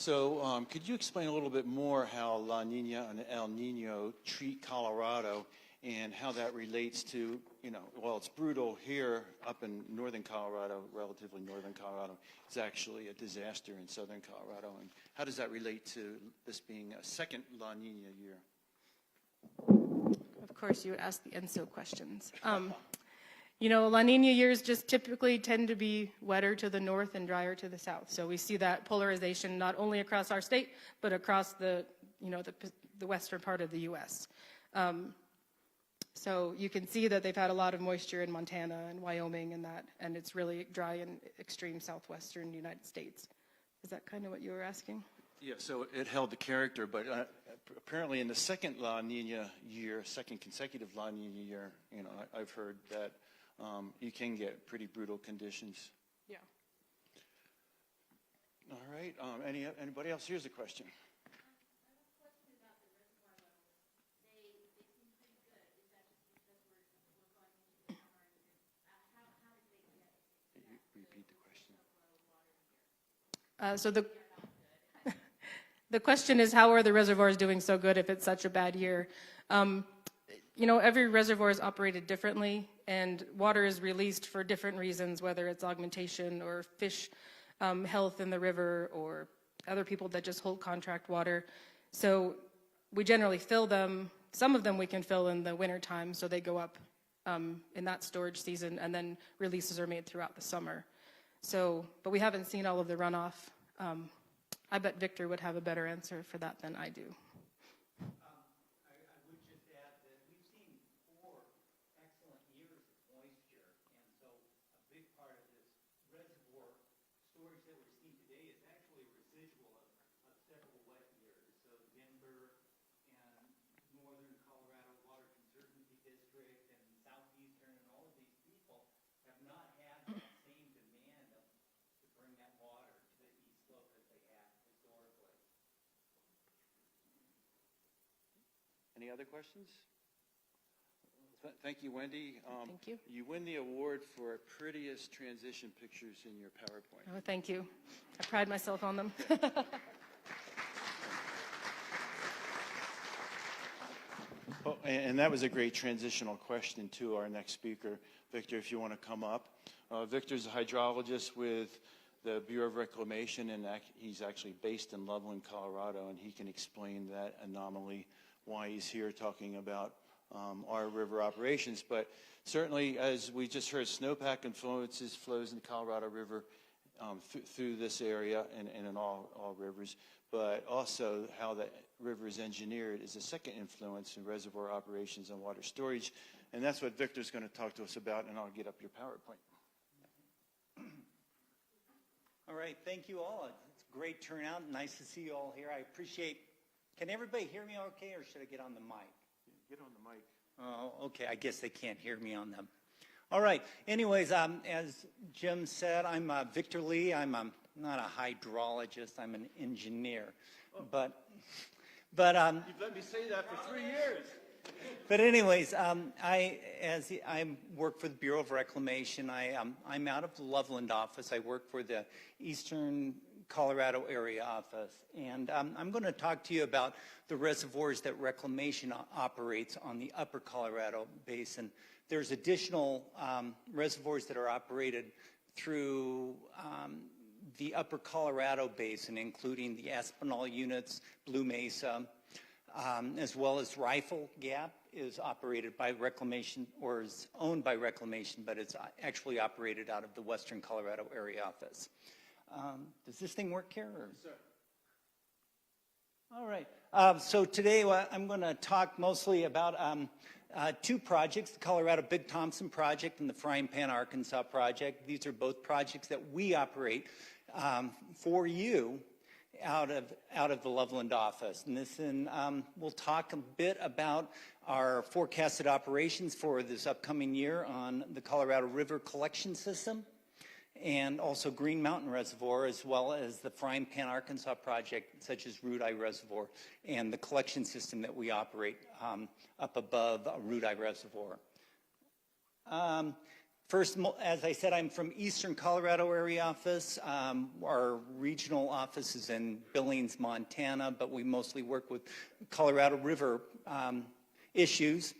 So could you explain a little bit more how La Nina and El Nino treat Colorado and how that relates to, while it's brutal here up in northern Colorado, relatively northern Colorado, it's actually a disaster in southern Colorado. And how does that relate to this being a second La Nina year? Of course, you would ask the ENSO questions. La Nina years just typically tend to be wetter to the north and drier to the south. So we see that polarization not only across our state, but across the western part of the U.S. So you can see that they've had a lot of moisture in Montana and Wyoming and it's really dry in extreme southwestern United States. Is that kind of what you were asking? Yeah, so it held the character, but apparently in the second La Nina year, second consecutive La Nina year, I've heard that you can get pretty brutal conditions. Yeah. All right. Anybody else? Here's a question. Repeat the question. So the question is, how are the reservoirs doing so good if it's such a bad year? Every reservoir is operated differently, and water is released for different reasons, whether it's augmentation or fish health in the river or other people that just hold contract water. So we generally fill them. Some of them we can fill in the winter time, so they go up in that storage season, and then releases are made throughout the summer. But we haven't seen all of the runoff. I bet Victor would have a better answer for that than I do. I would just add that we've seen 4 excellent years of moisture, and so a big part of this reservoir storage that we're seeing today is actually a residual of several wet years. So Denver and northern Colorado Water Conservancy District and southeastern and all of these people have not had that same demand to bring that water to the east slope as they have historically. Any other questions? Thank you, Wendy. Thank you. You win the award for prettiest transition pictures in your PowerPoint. Oh, thank you. I pride myself on them. Oh, and that was a great transitional question to our next speaker. Victor, if you want to come up. Victor's a hydrologist with the Bureau of Reclamation, and he's actually based in Loveland, Colorado, and he can explain that anomaly, why he's here talking about our river operations. But certainly, as we just heard, snowpack influences flows in the Colorado River through this area and in all rivers, but also how the river is engineered is a second influence in reservoir operations and water storage. And that's what Victor's going to talk to us about, and I'll get up your PowerPoint. All right, thank you all. It's a great turnout. Nice to see you all here. I appreciate. Can everybody hear me okay, or should I get on the mic? Get on the mic. Oh, okay. I guess they can't hear me on them. All right. Anyways, as Jim said, I'm Victor Lee. I'm not a hydrologist. I'm an engineer. Oh. But You've let me say that for 3 years. But anyways, I work for the Bureau of Reclamation. I'm out of the Loveland office. I work for the Eastern Colorado area office. And I'm going to talk to you about the reservoirs that Reclamation operates on the upper Colorado Basin. There's additional reservoirs that are operated through the upper Colorado Basin, including the Aspinall units, Blue Mesa, as well as Rifle Gap is operated by Reclamation, or is owned by Reclamation, but it's actually operated out of the Western Colorado area office. Does this thing work here? Or? Yes, sir. All right. So today I'm going to talk mostly about 2 projects, the Colorado Big Thompson project and the Frying Pan, Arkansas project. These are both projects that we operate for you out of the Loveland office. And we'll talk a bit about our forecasted operations for this upcoming year on the Colorado River collection system, and also Green Mountain Reservoir, as well as the Frying Pan, Arkansas project, such as Ruedi Reservoir, and the collection system that we operate up above Ruedi Reservoir. First, as I said, I'm from Eastern Colorado area office. Our regional office is in Billings, Montana, but we mostly work with Colorado River issues.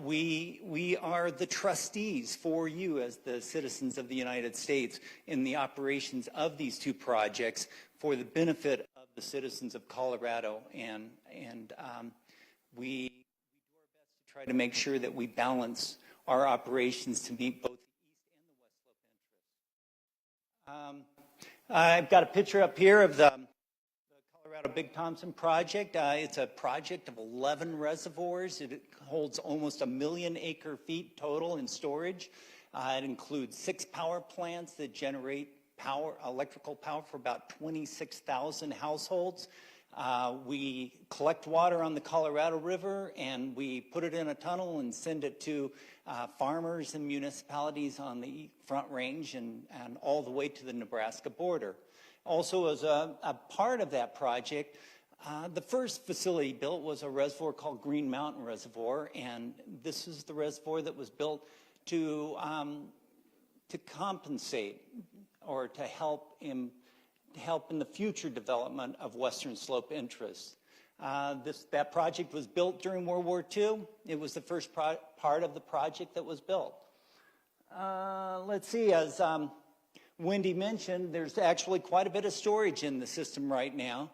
We are the trustees for you as the citizens of the United States in the operations of these two projects for the benefit of the citizens of Colorado, and we do our best to try to make sure that we balance our operations to meet both the east and the west slope interests. I've got a picture up here of the Colorado Big Thompson project. It's a project of 11 reservoirs. It holds almost 1 million acre feet total in storage. It includes 6 power plants that generate electrical power for about 26,000 households. We collect water on the Colorado River and we put it in a tunnel and send it to farmers and municipalities on the Front Range and all the way to the Nebraska border. Also, as a part of that project, the first facility built was a reservoir called Green Mountain Reservoir, and this is the reservoir that was built to compensate or to help in the future development of Western Slope interests. That project was built during World War II. It was the first part of the project that was built. Let's see, as Wendy mentioned, there's actually quite a bit of storage in the system right now.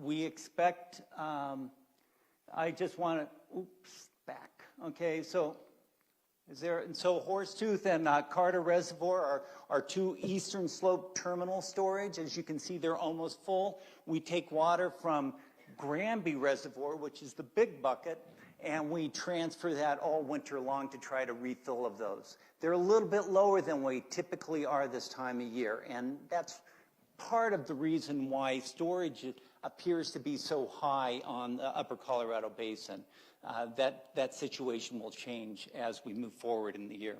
We expect, I just want to, back. Okay, so Horsetooth and Carter Reservoir are two eastern slope terminal storage. As you can see, they're almost full. We take water from Granby Reservoir, which is the big bucket, and we transfer that all winter long to try to refill of those. They're a little bit lower than we typically are this time of year, and that's part of the reason why storage appears to be so high on the upper Colorado Basin. That situation will change as we move forward in the year.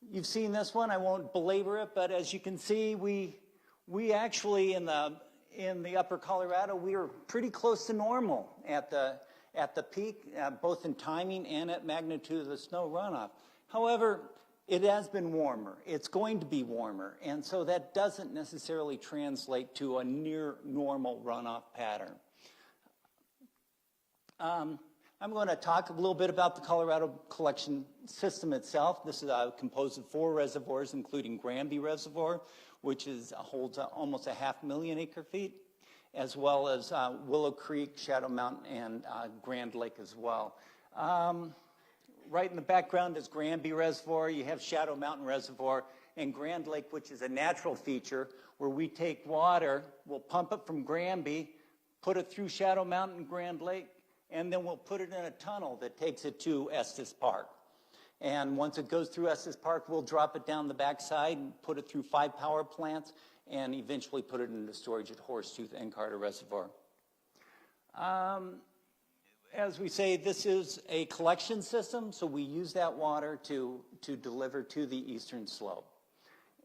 You've seen this one. I won't belabor it, but as you can see, we actually in the upper Colorado, we are pretty close to normal at the peak, both in timing and at magnitude of the snow runoff. However, it has been warmer. It's going to be warmer, and so that doesn't necessarily translate to a near normal runoff pattern. I'm going to talk a little bit about the Colorado collection system itself. This is composed of 4 reservoirs, including Granby Reservoir, which holds almost 500,000 acre feet, as well as Willow Creek, Shadow Mountain, and Grand Lake as well. Right in the background is Granby Reservoir. You have Shadow Mountain Reservoir and Grand Lake, which is a natural feature where we take water, we'll pump it from Granby, put it through Shadow Mountain, Grand Lake, and then we'll put it in a tunnel that takes it to Estes Park. And once it goes through Estes Park, we'll drop it down the backside and put it through 5 power plants and eventually put it into storage at Horsetooth and Carter Reservoir. As we say, this is a collection system, so we use that water to deliver to the eastern slope.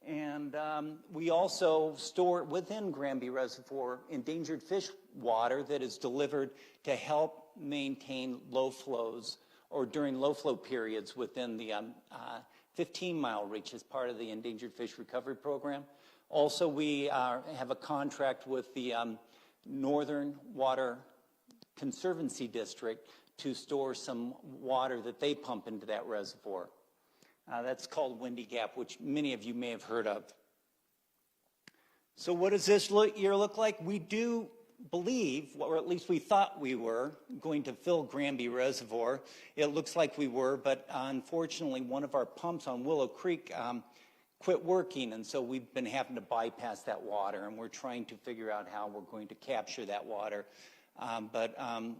And we also store within Granby Reservoir endangered fish water that is delivered to help maintain low flows or during low flow periods within the 15-mile reach as part of the Endangered Fish Recovery Program. Also, we have a contract with the Northern Water Conservancy District to store some water that they pump into that reservoir. That's called Wendy Gap, which many of you may have heard of. So what does this year look like? We do believe, or at least we thought we were, going to fill Granby Reservoir. It looks like we were, but unfortunately one of our pumps on Willow Creek quit working, and so we've been having to bypass that water, and we're trying to figure out how we're going to capture that water. But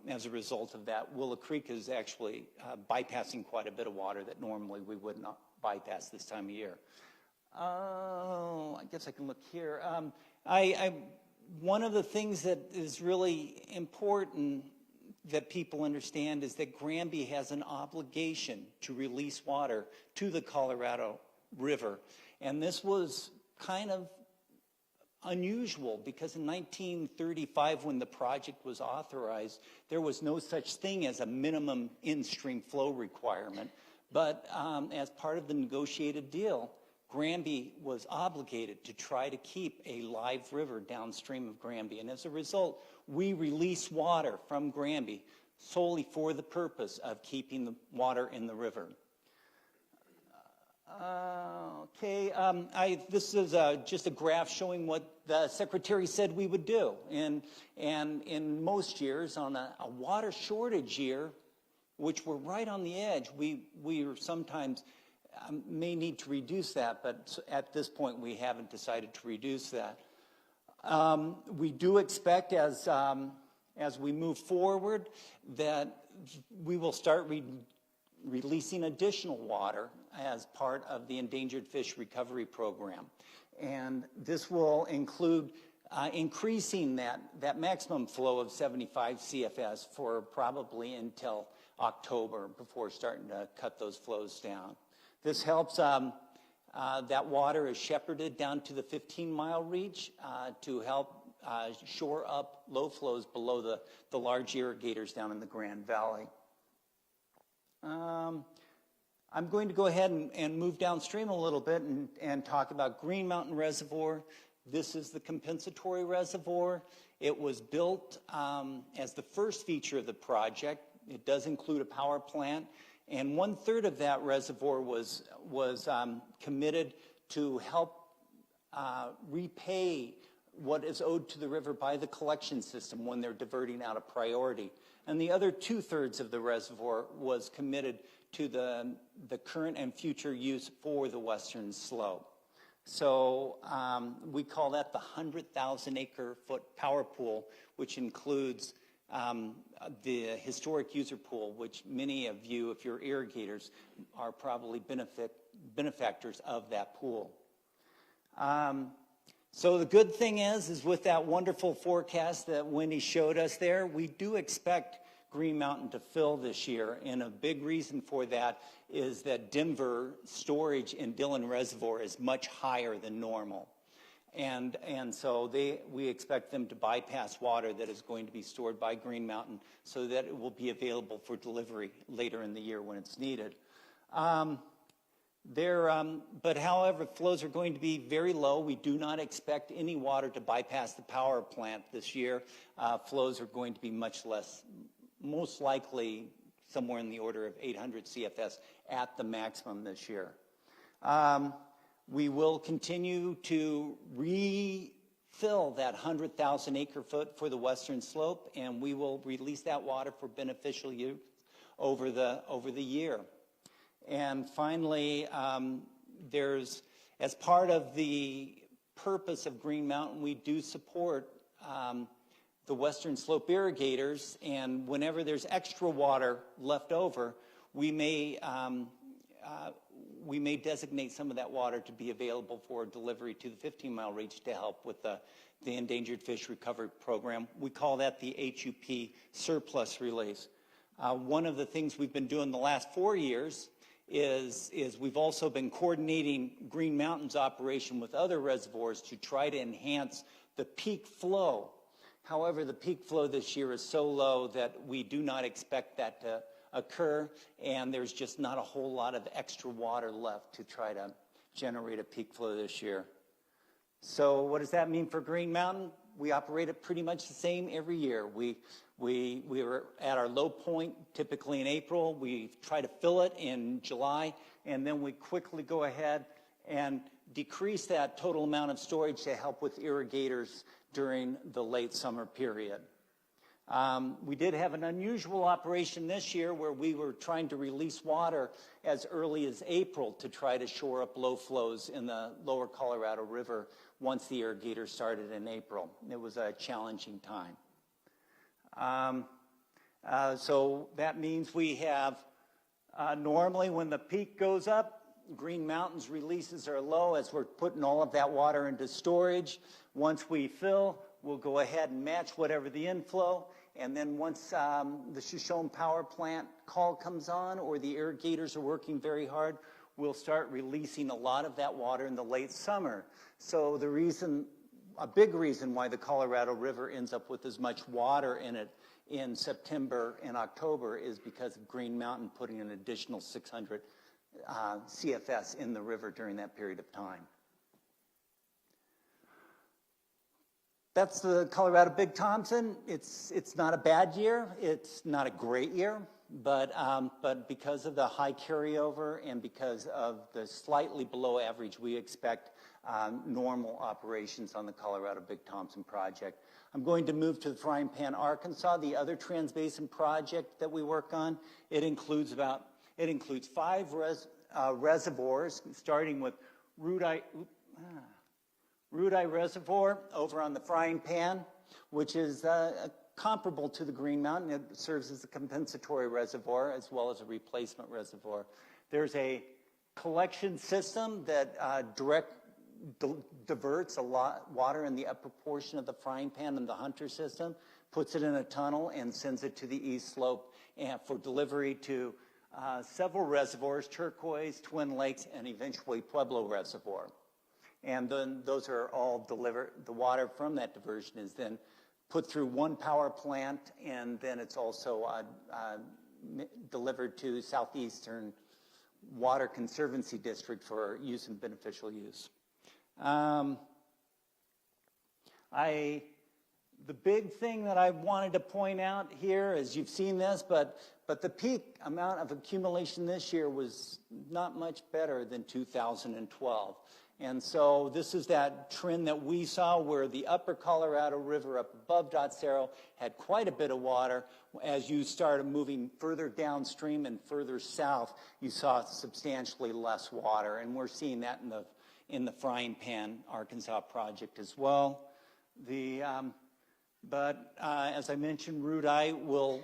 as a result of that, Willow Creek is actually bypassing quite a bit of water that normally we would not bypass this time of year. I guess I can look here. One of the things that is really important that people understand is that Granby has an obligation to release water to the Colorado River. And this was kind of unusual because in 1935, when the project was authorized, there was no such thing as a minimum in-stream flow requirement. But as part of the negotiated deal, Granby was obligated to try to keep a live river downstream of Granby. And as a result, we release water from Granby solely for the purpose of keeping the water in the river. This is just a graph showing what the Secretary said we would do. And in most years, on a water shortage year, which we're right on the edge, we are sometimes may need to reduce that, but at this point we haven't decided to reduce that. We do expect as we move forward that we will start releasing additional water as part of the Endangered Fish Recovery Program. And this will include increasing that maximum flow of 75 CFS for probably until October before starting to cut those flows down. This helps that water is shepherded down to the 15-mile reach to help shore up low flows below the large irrigators down in the Grand Valley. I'm going to go ahead and move downstream a little bit and talk about Green Mountain Reservoir. This is the compensatory reservoir. It was built as the first feature of the project. It does include a power plant, and 1/3 of that reservoir was committed to help repay what is owed to the river by the collection system when they're diverting out a priority. And the other 2/3 of the reservoir was committed to the current and future use for the western slope. So we call that the 100,000 acre foot power pool, which includes the historic user pool, which many of you, if you're irrigators, are probably benefactors of that pool. So the good thing is with that wonderful forecast that Wendy showed us there, we do expect Green Mountain to fill this year, and a big reason for that is that Denver storage in Dillon Reservoir is much higher than normal. And so we expect them to bypass water that is going to be stored by Green Mountain so that it will be available for delivery later in the year when it's needed. But however, flows are going to be very low. We do not expect any water to bypass the power plant this year. Flows are going to be much less, most likely somewhere in the order of 800 CFS at the maximum this year. We will continue to refill that 100,000 acre foot for the western slope, and we will release that water for beneficial use over the year. And finally, as part of the purpose of Green Mountain, we do support the western slope irrigators, and whenever there's extra water left over, we may designate some of that water to be available for delivery to the 15-mile reach to help with the Endangered Fish Recovery Program. We call that the HUP surplus release. One of the things we've been doing the last 4 years is we've also been coordinating Green Mountain's operation with other reservoirs to try to enhance the peak flow. However, the peak flow this year is so low that we do not expect that to occur, and there's just not a whole lot of extra water left to try to generate a peak flow this year. So what does that mean for Green Mountain? We operate it pretty much the same every year. We were at our low point typically in April. We try to fill it in July, and then we quickly go ahead and decrease that total amount of storage to help with irrigators during the late summer period. We did have an unusual operation this year where we were trying to release water as early as April to try to shore up low flows in the lower Colorado River once the irrigators started in April. It was a challenging time. So that means we have, normally when the peak goes up, Green Mountain's releases are low as we're putting all of that water into storage. Once we fill, we'll go ahead and match whatever the inflow. And then once the Shoshone Power Plant call comes on or the irrigators are working very hard, we'll start releasing a lot of that water in the late summer. So a big reason why the Colorado River ends up with as much water in it in September and October is because of Green Mountain putting an additional 600 CFS in the river during that period of time. That's the Colorado Big Thompson. It's not a bad year. It's not a great year, but because of the high carryover and because of the slightly below average, we expect normal operations on the Colorado Big Thompson project. I'm going to move to the Frying Pan, Arkansas, the other Transbasin project that we work on. It includes 5 reservoirs, starting with Ruedi Reservoir over on the Frying Pan, which is comparable to the Green Mountain. It serves as a compensatory reservoir as well as a replacement reservoir. There's a collection system that diverts a lot water in the upper portion of the Frying Pan and the Hunter system, puts it in a tunnel and sends it to the east slope and for delivery to several reservoirs, Turquoise, Twin Lakes, and eventually Pueblo Reservoir. And then those are all delivered. The water from that diversion is then put through one power plant, and then it's also delivered to Southeastern Water Conservancy District for use and beneficial use. The big thing that I wanted to point out here is you've seen this, but the peak amount of accumulation this year was not much better than 2012. And so this is that trend that we saw where the upper Colorado River up above Dotsero had quite a bit of water. As you started moving further downstream and further south, you saw substantially less water. And we're seeing that in the Frying Pan, Arkansas project as well. But as I mentioned, Ruedi will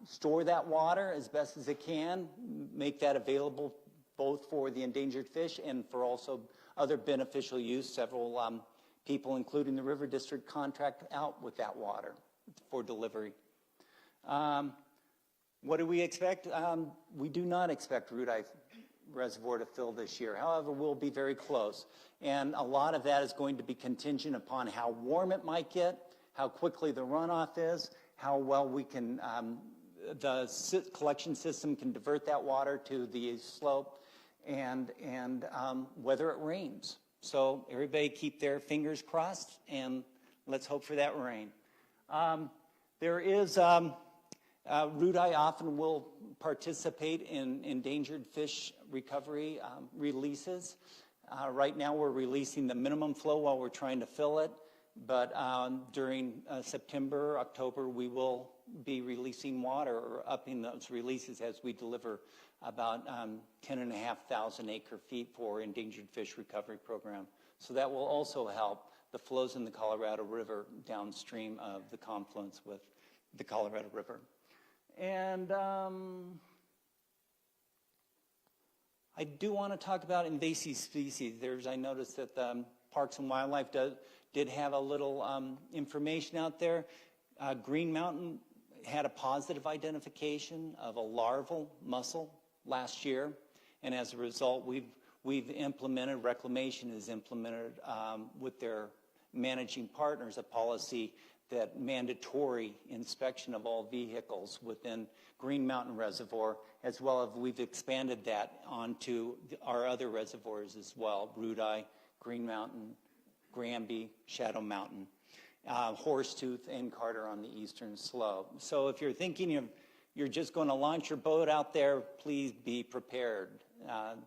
store that water as best as it can, make that available both for the endangered fish and for also other beneficial use. Several people, including the River District, contract out with that water for delivery. What do we expect? We do not expect Ruedi Reservoir to fill this year. However, we'll be very close. And a lot of that is going to be contingent upon how warm it might get, how quickly the runoff is, how well we can, the collection system can divert that water to the slope, and whether it rains. So everybody keep their fingers crossed, and let's hope for that rain. There is, Ruedi often will participate in endangered fish recovery releases. Right now we're releasing the minimum flow while we're trying to fill it, but during September, October, we will be releasing water or upping those releases as we deliver about 10,500 acre-feet for endangered fish recovery program. So that will also help the flows in the Colorado River downstream of the confluence with the Colorado River. And I do want to talk about invasive species. I noticed that Parks and Wildlife did have a little information out there. Green Mountain had a positive identification of a larval mussel last year, and as a result, we've implemented, Reclamation has implemented with their managing partners a policy that mandatory inspection of all vehicles within Green Mountain Reservoir, as well as we've expanded that onto our other reservoirs as well, Ruedi, Green Mountain, Granby, Shadow Mountain, Horsetooth, and Carter on the eastern slope. So if you're thinking you're just going to launch your boat out there, please be prepared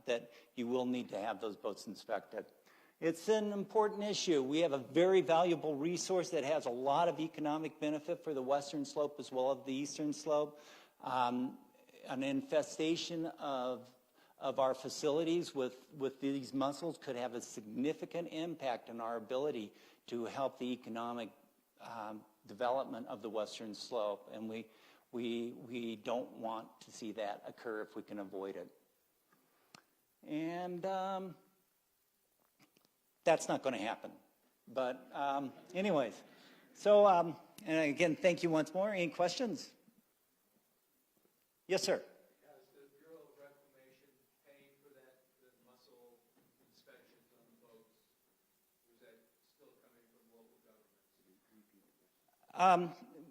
that you will need to have those boats inspected. It's an important issue. We have a very valuable resource that has a lot of economic benefit for the western slope as well as the eastern slope. An infestation of our facilities with these mussels could have a significant impact on our ability to help the economic development of the western slope, and we don't want to see that occur if we can avoid it. And that's not going to happen. But anyways, so and again, thank you once more. Any questions? Yes, sir. Has the Bureau of Reclamation paid for the mussel inspections on the boats? Or is that still coming from local governments?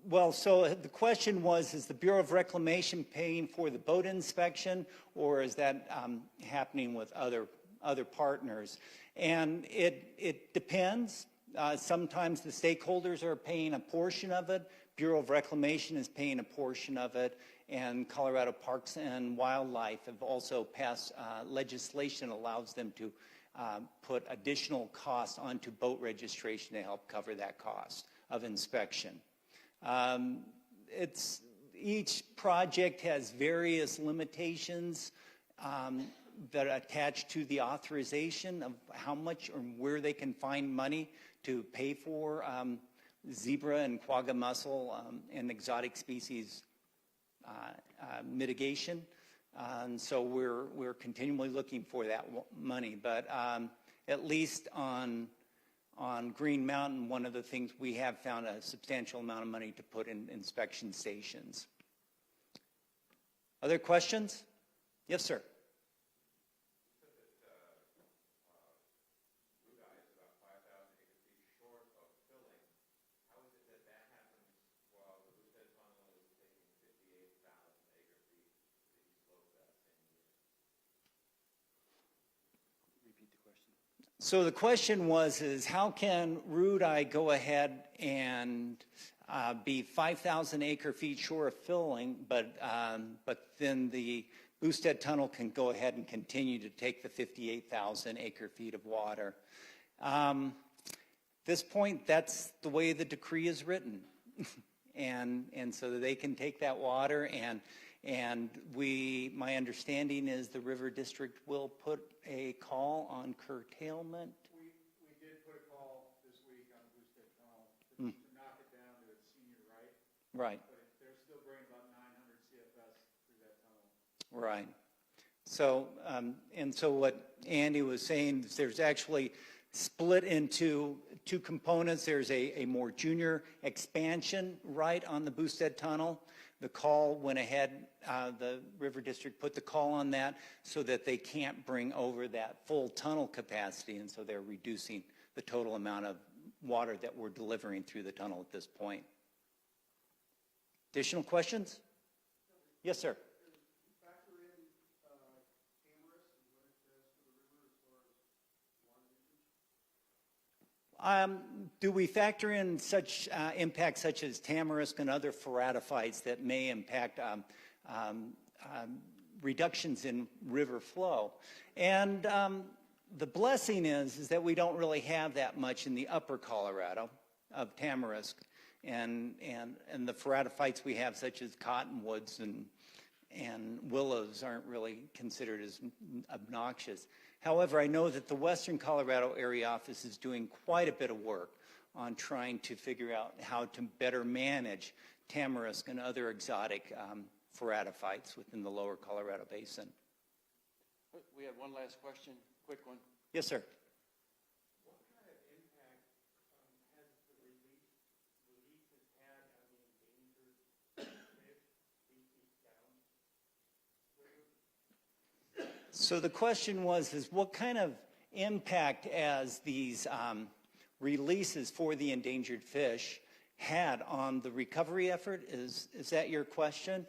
Well, so the question was, is the Bureau of Reclamation paying for the boat inspection, or is that happening with other partners? And it depends. Sometimes the stakeholders are paying a portion of it. Bureau of Reclamation is paying a portion of it. And Colorado Parks and Wildlife have also passed legislation that allows them to put additional costs onto boat registration to help cover that cost of inspection. Each project has various limitations that are attached to the authorization of how much or where they can find money to pay for zebra and quagga mussel and exotic species mitigation. And so we're continually looking for that money. But at least on Green Mountain, one of the things we have found a substantial amount of money to put in inspection stations. Other questions? Yes, sir. So the question was, is how can Ruedi go ahead and be 5,000 acre feet short of filling, but then the Boosted Tunnel can go ahead and continue to take the 58,000 acre feet of water. At this point, that's the way the decree is written. and so that they can take that water, and my understanding is the River District will put a call on curtailment. We did put a call this week on Boosted Tunnel to knock it down to its senior right. Right. But they're still bringing about 900 CFS through that tunnel. Right. So, and so what Andy was saying is there's actually split into two components. There's a more junior expansion right on the Boosted Tunnel. The call went ahead, the River District put the call on that so that they can't bring over that full tunnel capacity, and so they're reducing the total amount of water that we're delivering through the tunnel at this point. Additional questions? Yes, sir. Do we factor in such impacts such as tamarisk and other phoratophytes that may impact reductions in river flow? And the blessing is that we don't really have that much in the upper Colorado of tamarisk, and the phoratophytes we have, such as cottonwoods and willows, aren't really considered as obnoxious. However, I know that the Western Colorado Area Office is doing quite a bit of work on trying to figure out how to better manage tamarisk and other exotic phoratophytes within the lower Colorado Basin. We have one last question, quick one. Yes, sir. What kind of impact has the release had on the endangered fish species down? So the question was, what kind of impact as these releases for the endangered fish had on the recovery effort? Is that your question?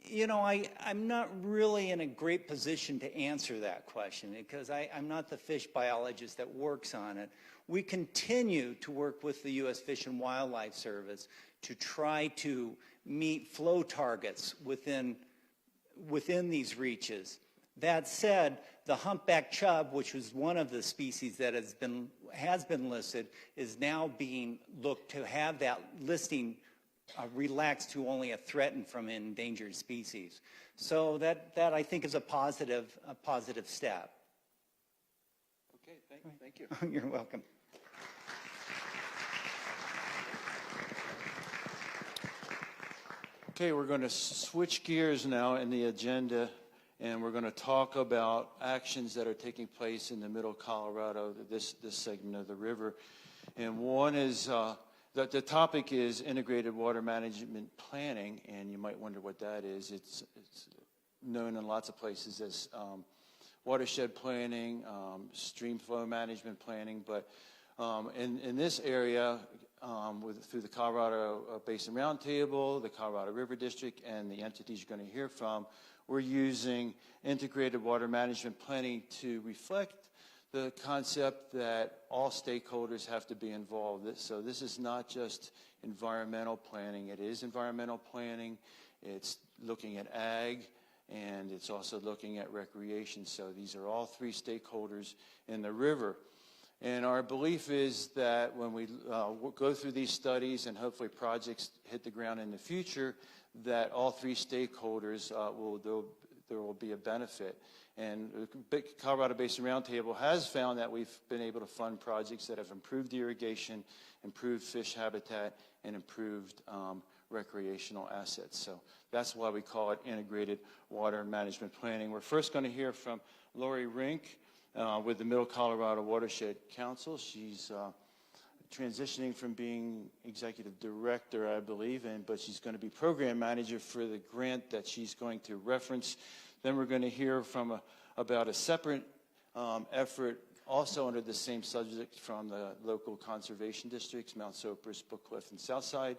You know, I'm not really in a great position to answer that question because I'm not the fish biologist that works on it. We continue to work with the U.S. Fish and Wildlife Service to try to meet flow targets within these reaches. That said, the humpback chub, which was one of the species that has been listed, is now being looked to have that listing relaxed to only a threatened from endangered species. So that I think is a positive step. Okay, thank you. You're welcome. Okay, we're going to switch gears now in the agenda, and we're going to talk about actions that are taking place in the middle Colorado, this segment of the river. And one is, the topic is integrated water management planning, and you might wonder what that is. It's known in lots of places as watershed planning, stream flow management planning, but In this area, through the Colorado Basin Roundtable, the Colorado River District, and the entities you're going to hear from, we're using integrated water management planning to reflect the concept that all stakeholders have to be involved. So this is not just environmental planning. It is environmental planning. It's looking at ag, and it's also looking at recreation. So these are all three stakeholders in the river. And our belief is that when we go through these studies and hopefully projects hit the ground in the future, that all three stakeholders there will be a benefit. And the Colorado Basin Roundtable has found that we've been able to fund projects that have improved irrigation, improved fish habitat, and improved recreational assets. So that's why we call it integrated water management planning. We're first going to hear from Lori Rink with the Middle Colorado Watershed Council. She's transitioning from being executive director, I believe, but she's going to be program manager for the grant that she's going to reference. Then we're going to hear from about a separate effort also under the same subject from the local conservation districts, Mount Sopris, Book Cliff, and Southside.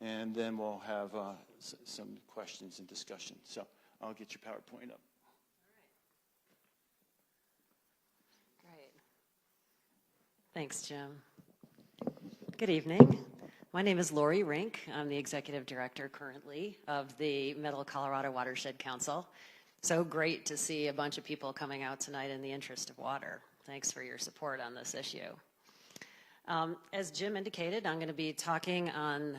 And then we'll have some questions and discussion. So I'll get your PowerPoint up. Great. Thanks, Jim. Good evening. My name is Lori Rink. I'm the executive director currently of the Middle Colorado Watershed Council. So great to see a bunch of people coming out tonight in the interest of water. Thanks for your support on this issue. As Jim indicated, I'm going to be talking on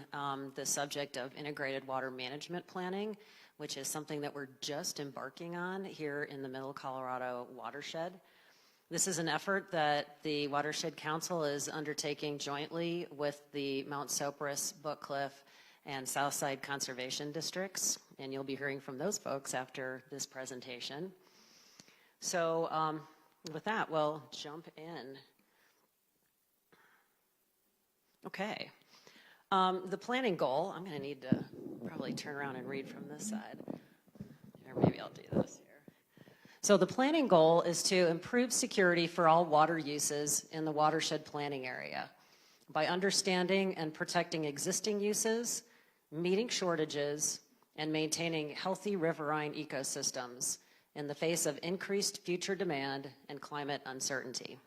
the subject of integrated water management planning, which is something that we're just embarking on here in the Middle Colorado watershed. This is an effort that the Watershed Council is undertaking jointly with the Mount Sopris, Book Cliff, and Southside Conservation Districts, and you'll be hearing from those folks after this presentation. So with that, we'll jump in. Okay. The planning goal, I'm going to need to probably turn around and read from this side, or maybe I'll do this here. So the planning goal is to improve security for all water uses in the watershed planning area by understanding and protecting existing uses, meeting shortages, and maintaining healthy riverine ecosystems in the face of increased future demand and climate uncertainty.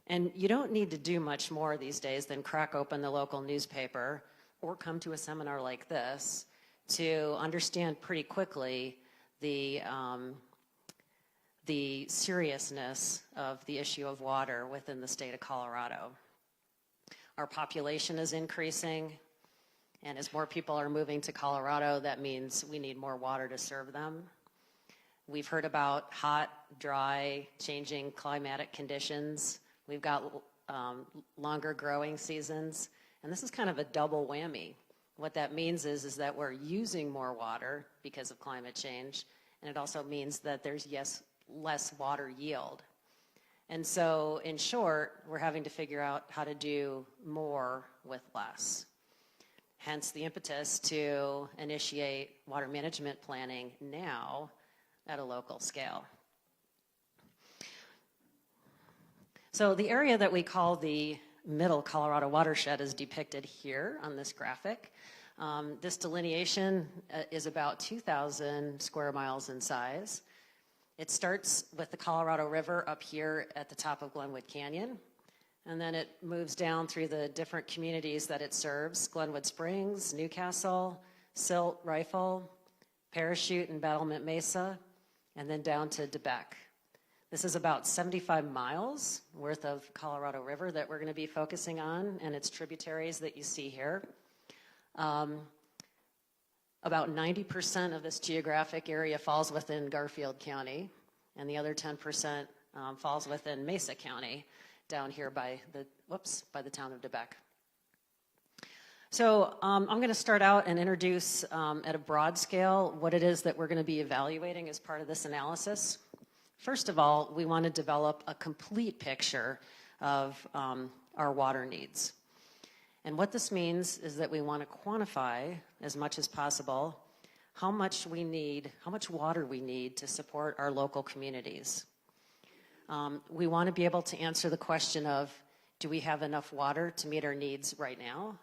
And you don't need to do much more these days than crack open the local newspaper or come to a seminar like this to understand pretty quickly the seriousness of the issue of water within the state of Colorado. Our population is increasing, and as more people are moving to Colorado, that means we need more water to serve them. We've heard about hot, dry, changing climatic conditions. We've got longer growing seasons, and this is kind of a double whammy. What that means is that we're using more water because of climate change, and it also means that there's, less water yield. And so, in short, we're having to figure out how to do more with less. Hence the impetus to initiate water management planning now at a local scale. So the area that we call the Middle Colorado watershed is depicted here on this graphic. This delineation is about 2,000 square miles in size. It starts with the Colorado River up here at the top of Glenwood Canyon, and then it moves down through the different communities that it serves: Glenwood Springs, Newcastle, Silt, Rifle, Parachute, and Battlement Mesa, and then down to DeBeck. This is about 75 miles worth of Colorado River that we're going to be focusing on, and its tributaries that you see here. About 90% of this geographic area falls within Garfield County, and the other 10% falls within Mesa County, down here by the town of DeBeck. So I'm going to start out and introduce at a broad scale what it is that we're going to be evaluating as part of this analysis. First of all, we want to develop a complete picture of our water needs. And what this means is that we want to quantify as much as possible how much water we need to support our local communities. We want to be able to answer the question of, do we have enough water to meet our needs right now?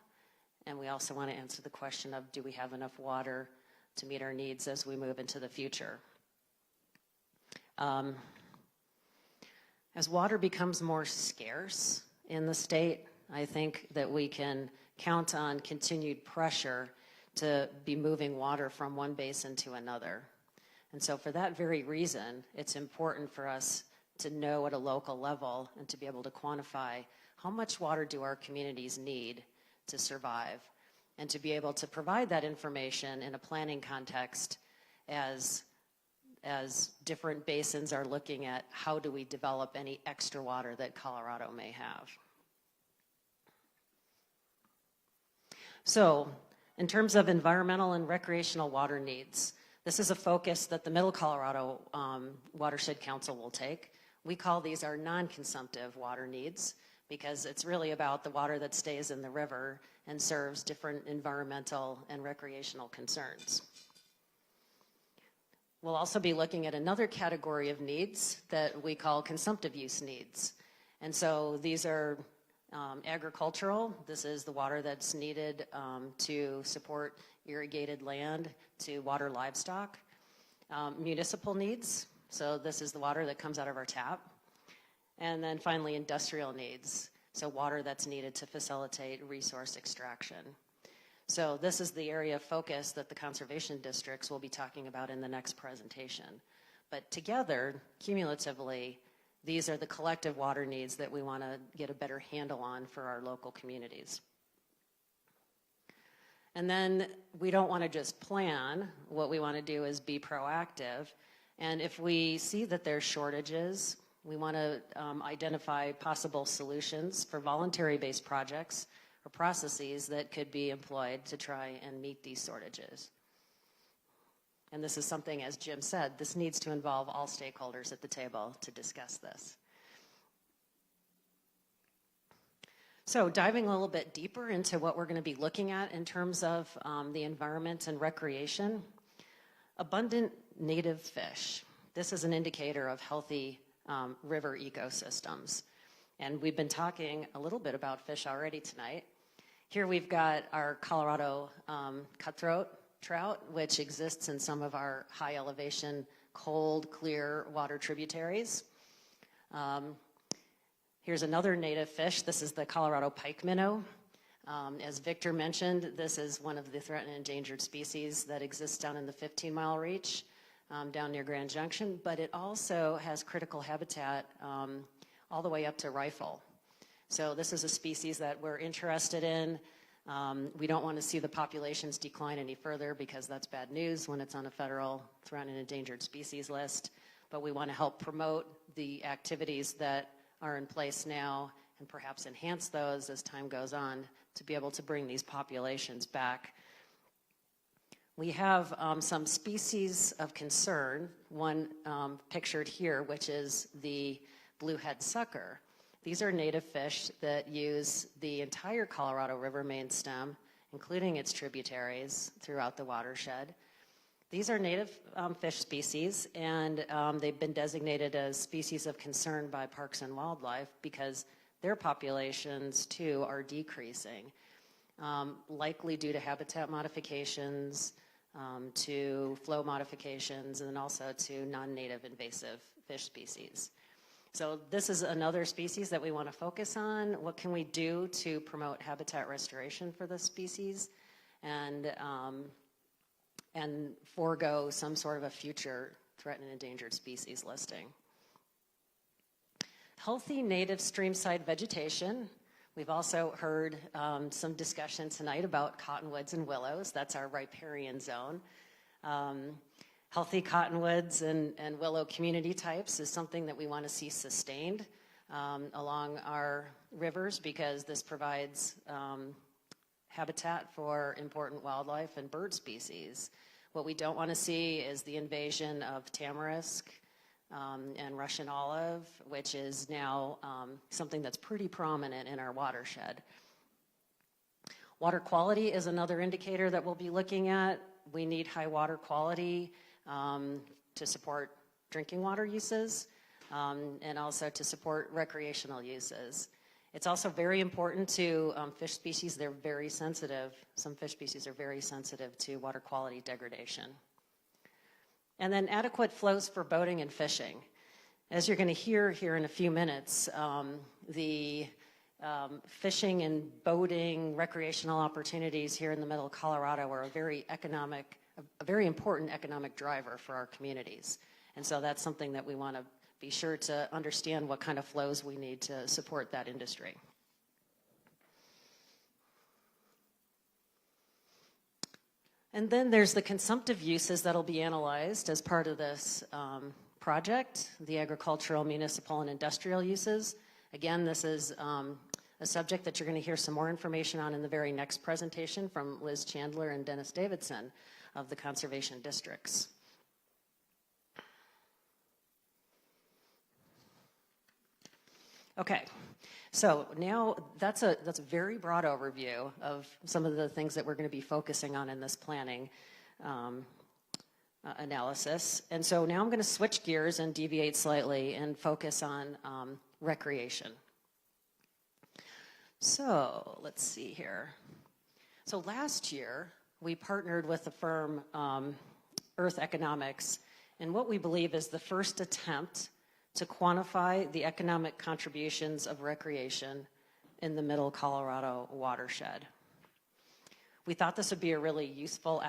And we also want to answer the question of, do we have enough water to meet our needs as we move into the future? As water becomes more scarce in the state, I think that we can count on continued pressure to be moving water from one basin to another. And so for that very reason, it's important for us to know at a local level and to be able to quantify how much water do our communities need to survive, and to be able to provide that information in a planning context as different basins are looking at how do we develop any extra water that Colorado may have. So, in terms of environmental and recreational water needs, this is a focus that the Middle Colorado Watershed Council will take. We call these our non-consumptive water needs because it's really about the water that stays in the river and serves different environmental and recreational concerns. We'll also be looking at another category of needs that we call consumptive use needs. And so these are agricultural. This is the water that's needed to support irrigated land, to water livestock. Municipal needs, so this is the water that comes out of our tap. And then finally, industrial needs, so water that's needed to facilitate resource extraction. So this is the area of focus that the conservation districts will be talking about in the next presentation. But together, cumulatively, these are the collective water needs that we want to get a better handle on for our local communities. And then we don't want to just plan. What we want to do is be proactive. And if we see that there's shortages, we want to identify possible solutions for voluntary-based projects or processes that could be employed to try and meet these shortages. And this is something, as Jim said, this needs to involve all stakeholders at the table to discuss this. So diving a little bit deeper into what we're going to be looking at in terms of the environment and recreation, abundant native fish. This is an indicator of healthy river ecosystems. And we've been talking a little bit about fish already tonight. Here we've got our Colorado cutthroat trout, which exists in some of our high elevation, cold, clear water tributaries. Here's another native fish. This is the Colorado pike minnow. As Victor mentioned, this is one of the threatened and endangered species that exists down in the 15-mile reach, down near Grand Junction, but it also has critical habitat all the way up to Rifle. So this is a species that we're interested in. We don't want to see the populations decline any further because that's bad news when it's on a federal threatened and endangered species list. But we want to help promote the activities that are in place now and perhaps enhance those as time goes on to be able to bring these populations back. We have some species of concern, one pictured here, which is the bluehead sucker. These are native fish that use the entire Colorado River main stem, including its tributaries throughout the watershed. These are native fish species, and they've been designated as species of concern by Parks and Wildlife because their populations, too, are decreasing, likely due to habitat modifications, to flow modifications, and also to non-native invasive fish species. So this is another species that we want to focus on. What can we do to promote habitat restoration for this species and forego some sort of a future threatened and endangered species listing? Healthy native streamside vegetation. We've also heard some discussion tonight about cottonwoods and willows. That's our riparian zone. Healthy cottonwoods and willow community types is something that we want to see sustained along our rivers because this provides habitat for important wildlife and bird species. What we don't want to see is the invasion of tamarisk and Russian olive, which is now something that's pretty prominent in our watershed. Water quality is another indicator that we'll be looking at. We need high water quality to support drinking water uses and also to support recreational uses. It's also very important to fish species. They're very sensitive. Some fish species are very sensitive to water quality degradation. And then adequate flows for boating and fishing. As you're going to hear here in a few minutes, the fishing and boating recreational opportunities here in the middle of Colorado are a very important economic driver for our communities. And so that's something that we want to be sure to understand what kind of flows we need to support that industry. And then there's the consumptive uses that'll be analyzed as part of this project, the agricultural, municipal, and industrial uses. Again, this is a subject that you're going to hear some more information on in the very next presentation from Liz Chandler and Dennis Davidson of the conservation districts. Okay, so now that's a very broad overview of some of the things that we're going to be focusing on in this planning analysis. And so now I'm going to switch gears and deviate slightly and focus on recreation. So let's see here. So last year, we partnered with the firm Earth Economics in what we believe is the first attempt to quantify the economic contributions of recreation in the Middle Colorado watershed. We thought this would be a really useful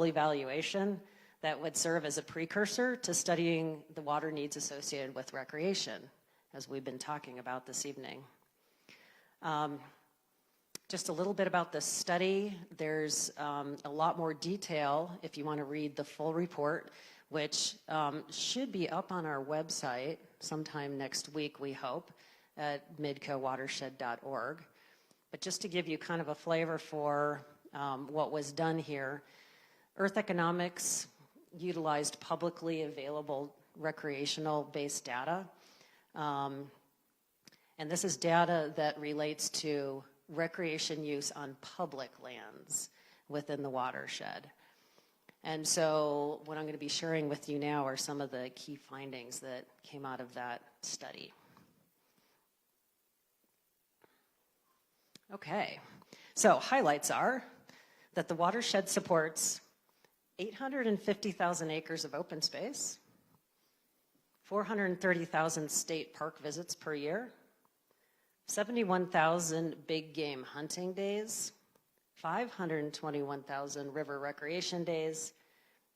evaluation that would serve as a precursor to studying the water needs associated with recreation, as we've been talking about this evening. Just a little bit about this study. There's a lot more detail if you want to read the full report, which should be up on our website sometime next week, we hope, at midcowatershed.org. But just to give you kind of a flavor for what was done here, Earth Economics utilized publicly available recreational-based data. And this is data that relates to recreation use on public lands within the watershed. And so what I'm going to be sharing with you now are some of the key findings that came out of that study. Okay, so highlights are that the watershed supports 850,000 acres of open space, 430,000 state park visits per year, 71,000 big game hunting days, 521,000 river recreation days,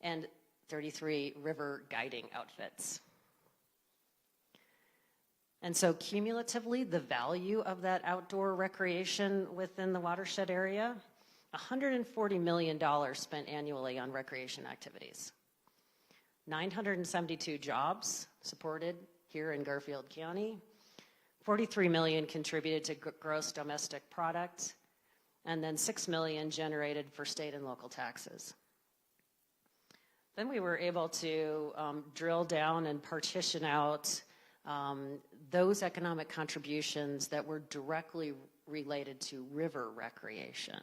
and 33 river guiding outfits. And so cumulatively, the value of that outdoor recreation within the watershed area, $140 million spent annually on recreation activities. 972 jobs supported here in Garfield County. 43 million contributed to gross domestic product, and then 6 million generated for state and local taxes. Then we were able to drill down and partition out those economic contributions that were directly related to river recreation.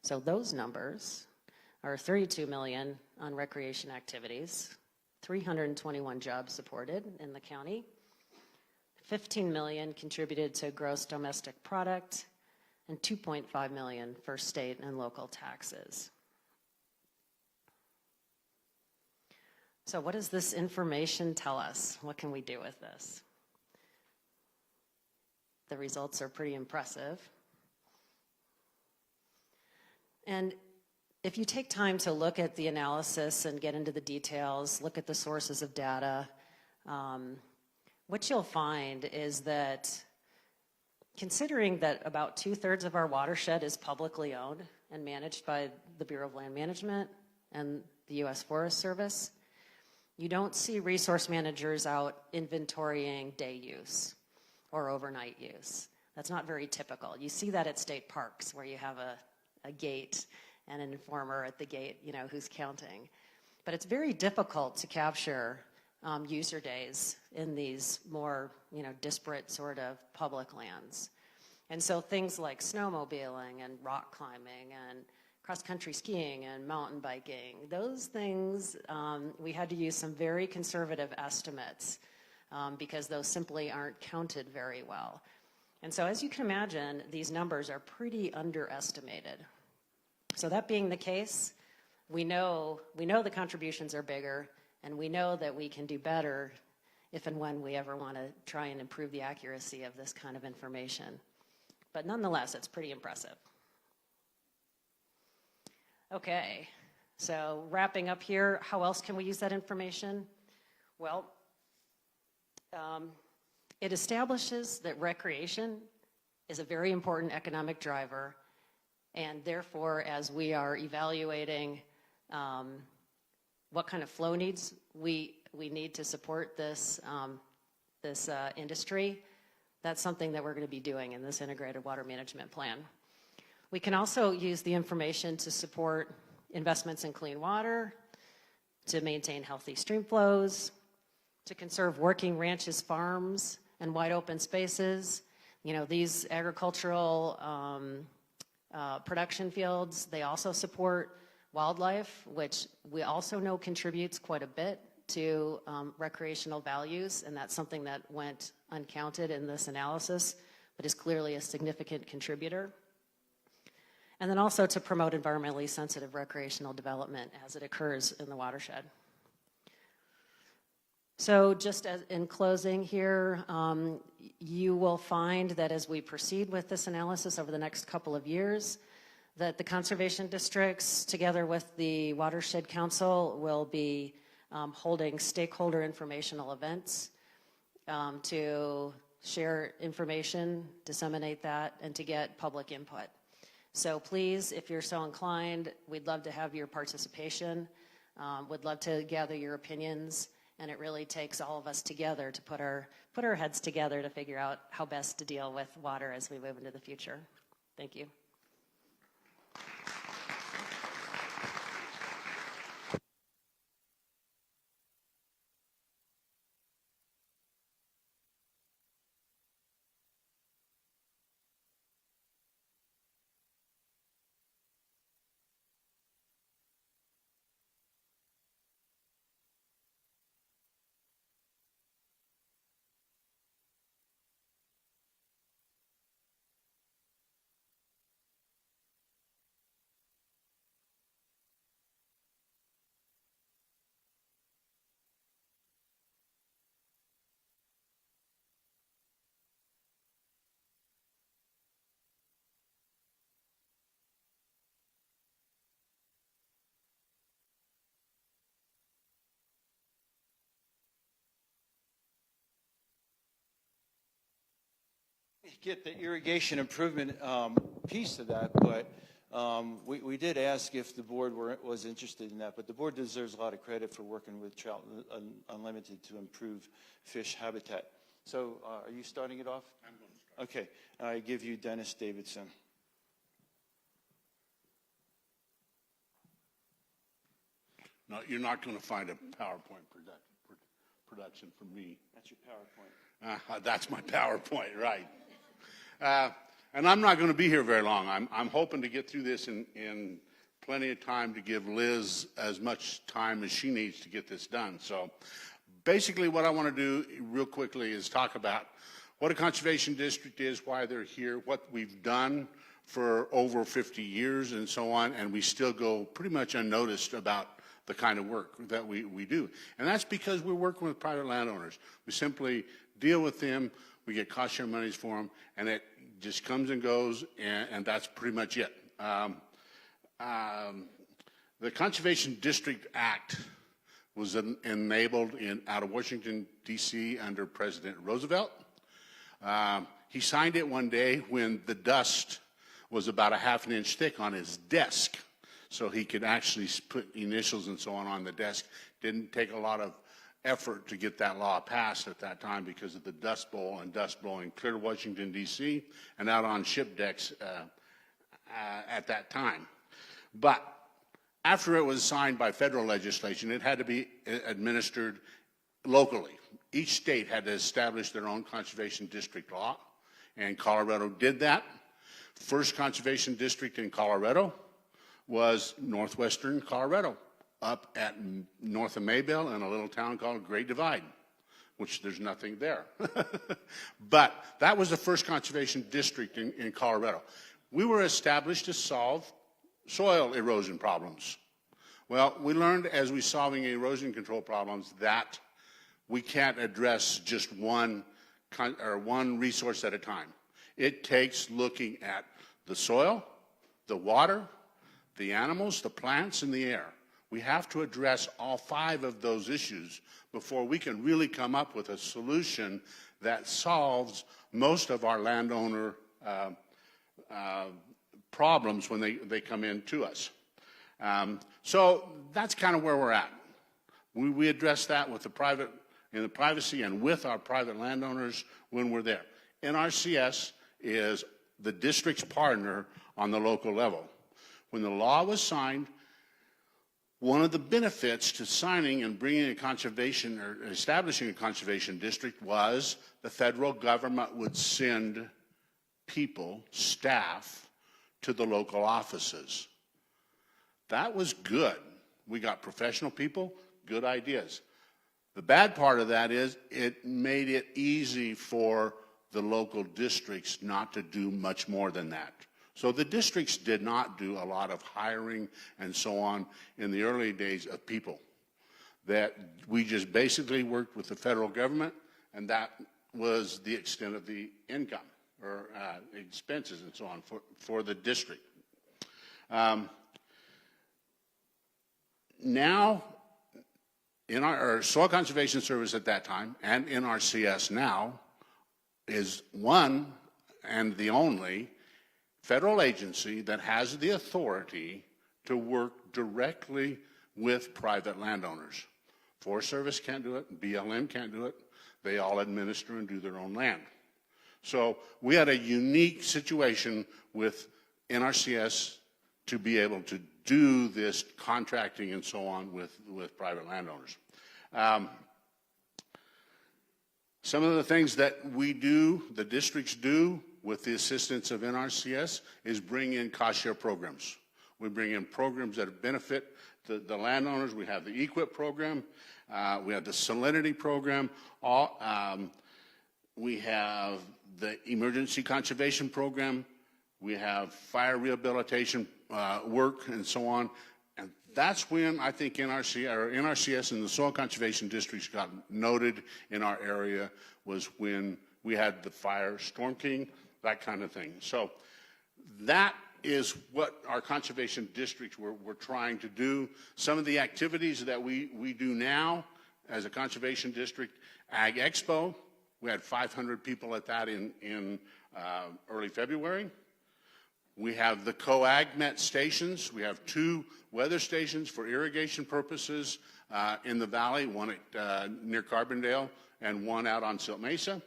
So those numbers are 32 million on recreation activities, 321 jobs supported in the county, 15 million contributed to gross domestic product, and 2.5 million for state and local taxes. So what does this information tell us? What can we do with this? The results are pretty impressive. And if you take time to look at the analysis and get into the details, look at the sources of data, what you'll find is that considering that about 2/3 of our watershed is publicly owned and managed by the Bureau of Land Management and the U.S. Forest Service, you don't see resource managers out inventorying day use or overnight use. That's not very typical. You see that at state parks where you have a gate and an informer at the gate, you know, who's counting. But it's very difficult to capture user days in these more, you know, disparate sort of public lands. And so things like snowmobiling and rock climbing and cross-country skiing and mountain biking, those things, we had to use some very conservative estimates because those simply aren't counted very well. And so as you can imagine, these numbers are pretty underestimated. So that being the case, we know the contributions are bigger, and we know that we can do better if and when we ever want to try and improve the accuracy of this kind of information. But nonetheless, it's pretty impressive. Okay, so wrapping up here, how else can we use that information? Well, it establishes that recreation is a very important economic driver, and therefore, as we are evaluating what kind of flow needs we need to support this industry, that's something that we're going to be doing in this integrated water management plan. We can also use the information to support investments in clean water, to maintain healthy stream flows, to conserve working ranches, farms, and wide open spaces. You know, these agricultural production fields, they also support wildlife, which we also know contributes quite a bit to recreational values, and that's something that went uncounted in this analysis, but is clearly a significant contributor. And then also to promote environmentally sensitive recreational development as it occurs in the watershed. So just as in closing here, you will find that as we proceed with this analysis over the next couple of years, that the conservation districts, together with the Watershed Council, will be holding stakeholder informational events to share information, disseminate that, and to get public input. So please, if you're so inclined, we'd love to have your participation. Would love to gather your opinions, and it really takes all of us together to put our heads together to figure out how best to deal with water as we move into the future. Thank you. Get the irrigation improvement piece of that, but we did ask if the board was interested in that, but the board deserves a lot of credit for working with Trout Unlimited to improve fish habitat. So are you starting it off? I'm going to start. Okay. I give you Dennis Davidson. No, you're not going to find a PowerPoint production from me. That's your PowerPoint. That's my PowerPoint, right. And I'm not going to be here very long. I'm hoping to get through this in plenty of time to give Liz as much time as she needs to get this done. So basically what I want to do real quickly is talk about what a conservation district is, why they're here, what we've done for over 50 years and so on, and we still go pretty much unnoticed about the kind of work that we do. And that's because we're working with private landowners. We simply deal with them, we get cost share monies for them, and it just comes and goes, and that's pretty much it. The Conservation District Act was enabled out of Washington, D.C. under President Roosevelt. He signed it one day when the dust was about a half an inch thick on his desk, so he could actually put initials and so on the desk. Didn't take a lot of effort to get that law passed at that time because of the dust bowl and dust blowing clear to Washington, D.C. and out on ship decks at that time. But after it was signed by federal legislation, it had to be administered locally. Each state had to establish their own conservation district law, and Colorado did that. First conservation district in Colorado was northwestern Colorado, up at north of Maybell in a little town called Great Divide. which there's nothing there. But that was the first conservation district in Colorado. We were established to solve soil erosion problems. Well, we learned as we solving erosion control problems that we can't address just one resource at a time. It takes looking at the soil, the water, the animals, the plants, and the air. We have to address all 5 of those issues before we can really come up with a solution that solves most of our landowner problems when they come in to us. So that's kind of where we're at. We address that with in the privacy and with our private landowners when we're there. NRCS is the district's partner on the local level. When the law was signed, one of the benefits to signing and bringing a conservation or establishing a conservation district was the federal government would send people, staff, to the local offices. That was good. We got professional people, good ideas. The bad part of that is it made it easy for the local districts not to do much more than that. So the districts did not do a lot of hiring and so on in the early days of people. That we just basically worked with the federal government, and that was the extent of the income or expenses and so on for the district. Now, in our Soil Conservation Service at that time, and NRCS now, is one and the only federal agency that has the authority to work directly with private landowners. Forest Service can't do it, BLM can't do it. They all administer and do their own land. So we had a unique situation with NRCS to be able to do this contracting and so on with private landowners. Some of the things that we do, the districts do, with the assistance of NRCS, is bring in cost share programs. We bring in programs that benefit the landowners. We have the EQIP program. We have the salinity program. We have the emergency conservation program. We have fire rehabilitation work and so on. And that's when I think NRCS and the Soil Conservation Districts got noted in our area, was when we had the fire, Storm King, that kind of thing. So that is what our conservation districts were trying to do. Some of the activities that we do now as a conservation district, Ag Expo, we had 500 people at that in early February. We have the co-ag-met stations. We have 2 weather stations for irrigation purposes in the valley, one at near Carbondale and one out on Silt Mesa.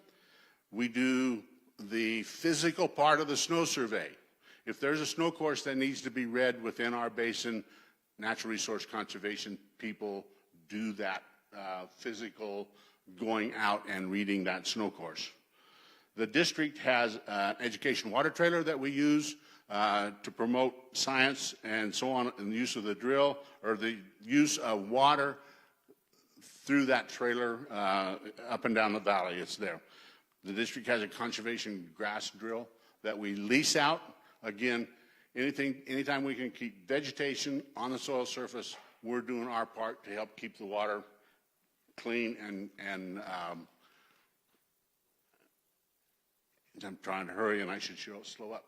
We do the physical part of the snow survey. If there's a snow course that needs to be read within our basin, natural resource conservation people do that physical going out and reading that snow course. The district has an education water trailer that we use to promote science and so on, and the use of the drill or the use of water through that trailer up and down the valley. It's there. The district has a conservation grass drill that we lease out. Again, anytime we can keep vegetation on the soil surface, we're doing our part to help keep the water clean and I'm trying to hurry and I should slow up.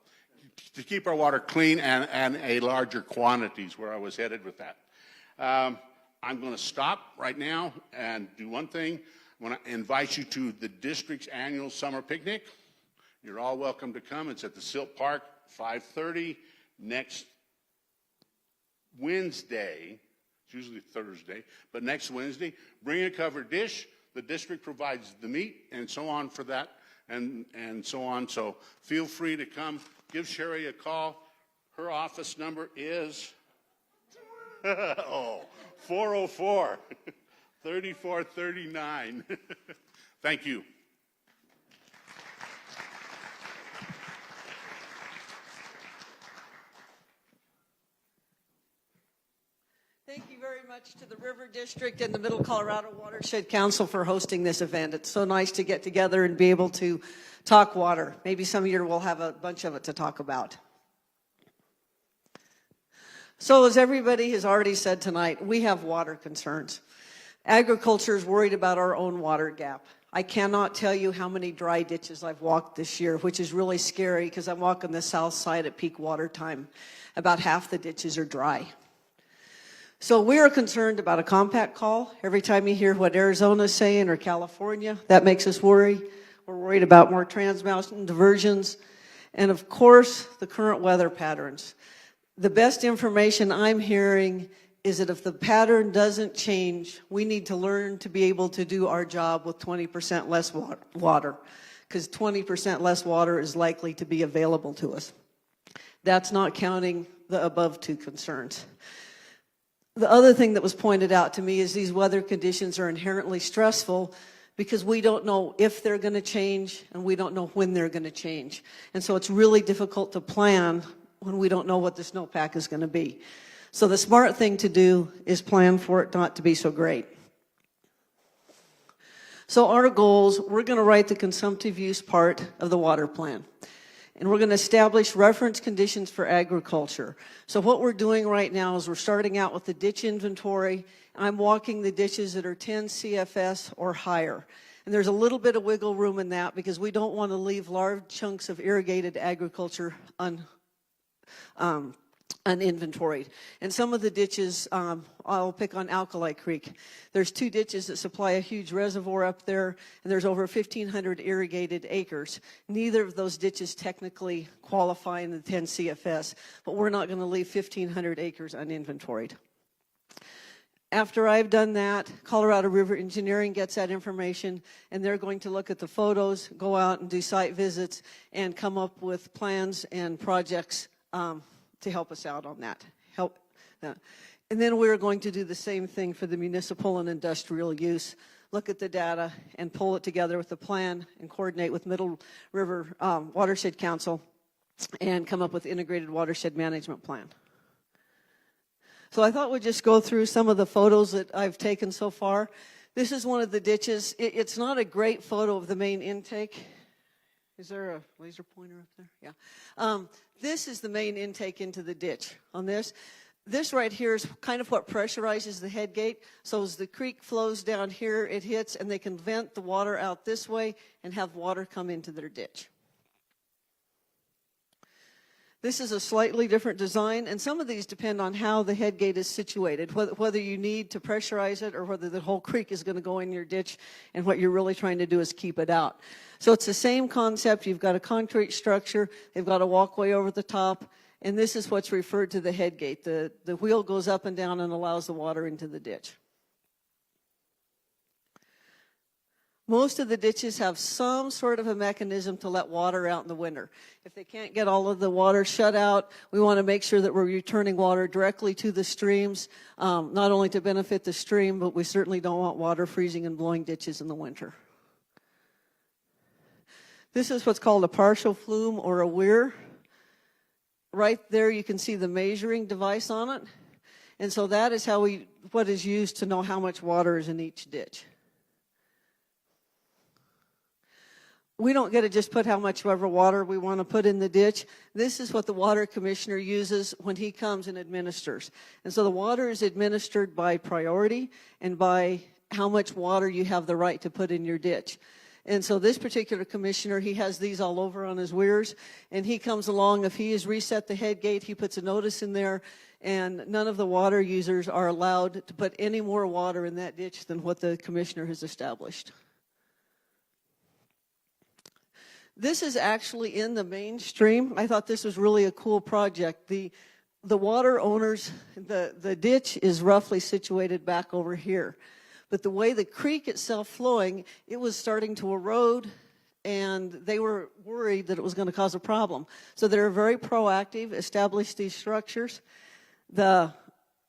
To keep our water clean and a larger quantities, where I was headed with that. I'm going to stop right now and do one thing. I want to invite you to the district's annual summer picnic. You're all welcome to come. It's at the Silt Park, 5:30 next Wednesday. It's usually Thursday, but next Wednesday. Bring a covered dish. The district provides the meat and so on for that and so on. So feel free to come. Give Sherry a call. Her office number is 404 3439. Thank you. Thank you very very much to the River District and the Middle Colorado Watershed Council for hosting this event. It's so nice to get together and be able to talk water. Maybe some year we'll have a bunch of it to talk about. So as everybody has already said tonight, we have water concerns. Agriculture is worried about our own water gap. I cannot tell you how many dry ditches I've walked this year, which is really scary because I'm walking the south side at peak water time. About half the ditches are dry. So we are concerned about a compact call. Every time you hear what Arizona's saying or California, that makes us worry. We're worried about more trans-mountain diversions. And of course, the current weather patterns. The best information I'm hearing is that if the pattern doesn't change, we need to learn to be able to do our job with 20% less water, because 20% less water is likely to be available to us. That's not counting the above two concerns. The other thing that was pointed out to me is these weather conditions are inherently stressful because we don't know if they're going to change and we don't know when they're going to change. And so it's really difficult to plan when we don't know what the snowpack is going to be. So the smart thing to do is plan for it not to be so great. So our goals, we're going to write the consumptive use part of the water plan. And we're going to establish reference conditions for agriculture. So what we're doing right now is we're starting out with the ditch inventory. I'm walking the ditches that are 10 CFS or higher. And there's a little bit of wiggle room in that because we don't want to leave large chunks of irrigated agriculture uninventoried. And some of the ditches, I'll pick on Alkali Creek. There's 2 ditches that supply a huge reservoir up there, and there's over 1,500 irrigated acres. Neither of those ditches technically qualify in the 10 CFS, but we're not going to leave 1,500 acres uninventoried. After I've done that, Colorado River Engineering gets that information, and they're going to look at the photos, go out and do site visits, and come up with plans and projects to help us out on that. And then we're going to do the same thing for the municipal and industrial use, look at the data and pull it together with the plan and coordinate with Middle River Watershed Council and come up with integrated watershed management plan. So I thought we'd just go through some of the photos that I've taken so far. This is one of the ditches. It's not a great photo of the main intake. Is there a laser pointer up there? Yeah. This is the main intake into the ditch on this. This right here is kind of what pressurizes the head gate. So as the creek flows down here, it hits, and they can vent the water out this way and have water come into their ditch. This is a slightly different design, and some of these depend on how the head gate is situated, whether you need to pressurize it or whether the whole creek is going to go in your ditch, and what you're really trying to do is keep it out. So it's the same concept. You've got a concrete structure. They've got a walkway over the top, and this is what's referred to the head gate. The wheel goes up and down and allows the water into the ditch. Most of the ditches have some sort of a mechanism to let water out in the winter. If they can't get all of the water shut out, we want to make sure that we're returning water directly to the streams, not only to benefit the stream, but we certainly don't want water freezing and blowing ditches in the winter. This is what's called a partial flume or a weir. Right there you can see the measuring device on it. And so that is what is used to know how much water is in each ditch. We don't get to just put how much ever water we want to put in the ditch. This is what the water commissioner uses when he comes and administers. And so the water is administered by priority and by how much water you have the right to put in your ditch. And so this particular commissioner, he has these all over on his weirs, and he comes along. If he has reset the head gate, he puts a notice in there, and none of the water users are allowed to put any more water in that ditch than what the commissioner has established. This is actually in the mainstream. I thought this was really a cool project. The water owners, the ditch is roughly situated back over here. But the way the creek itself flowing, it was starting to erode, and they were worried that it was going to cause a problem. So they were very proactive, established these structures.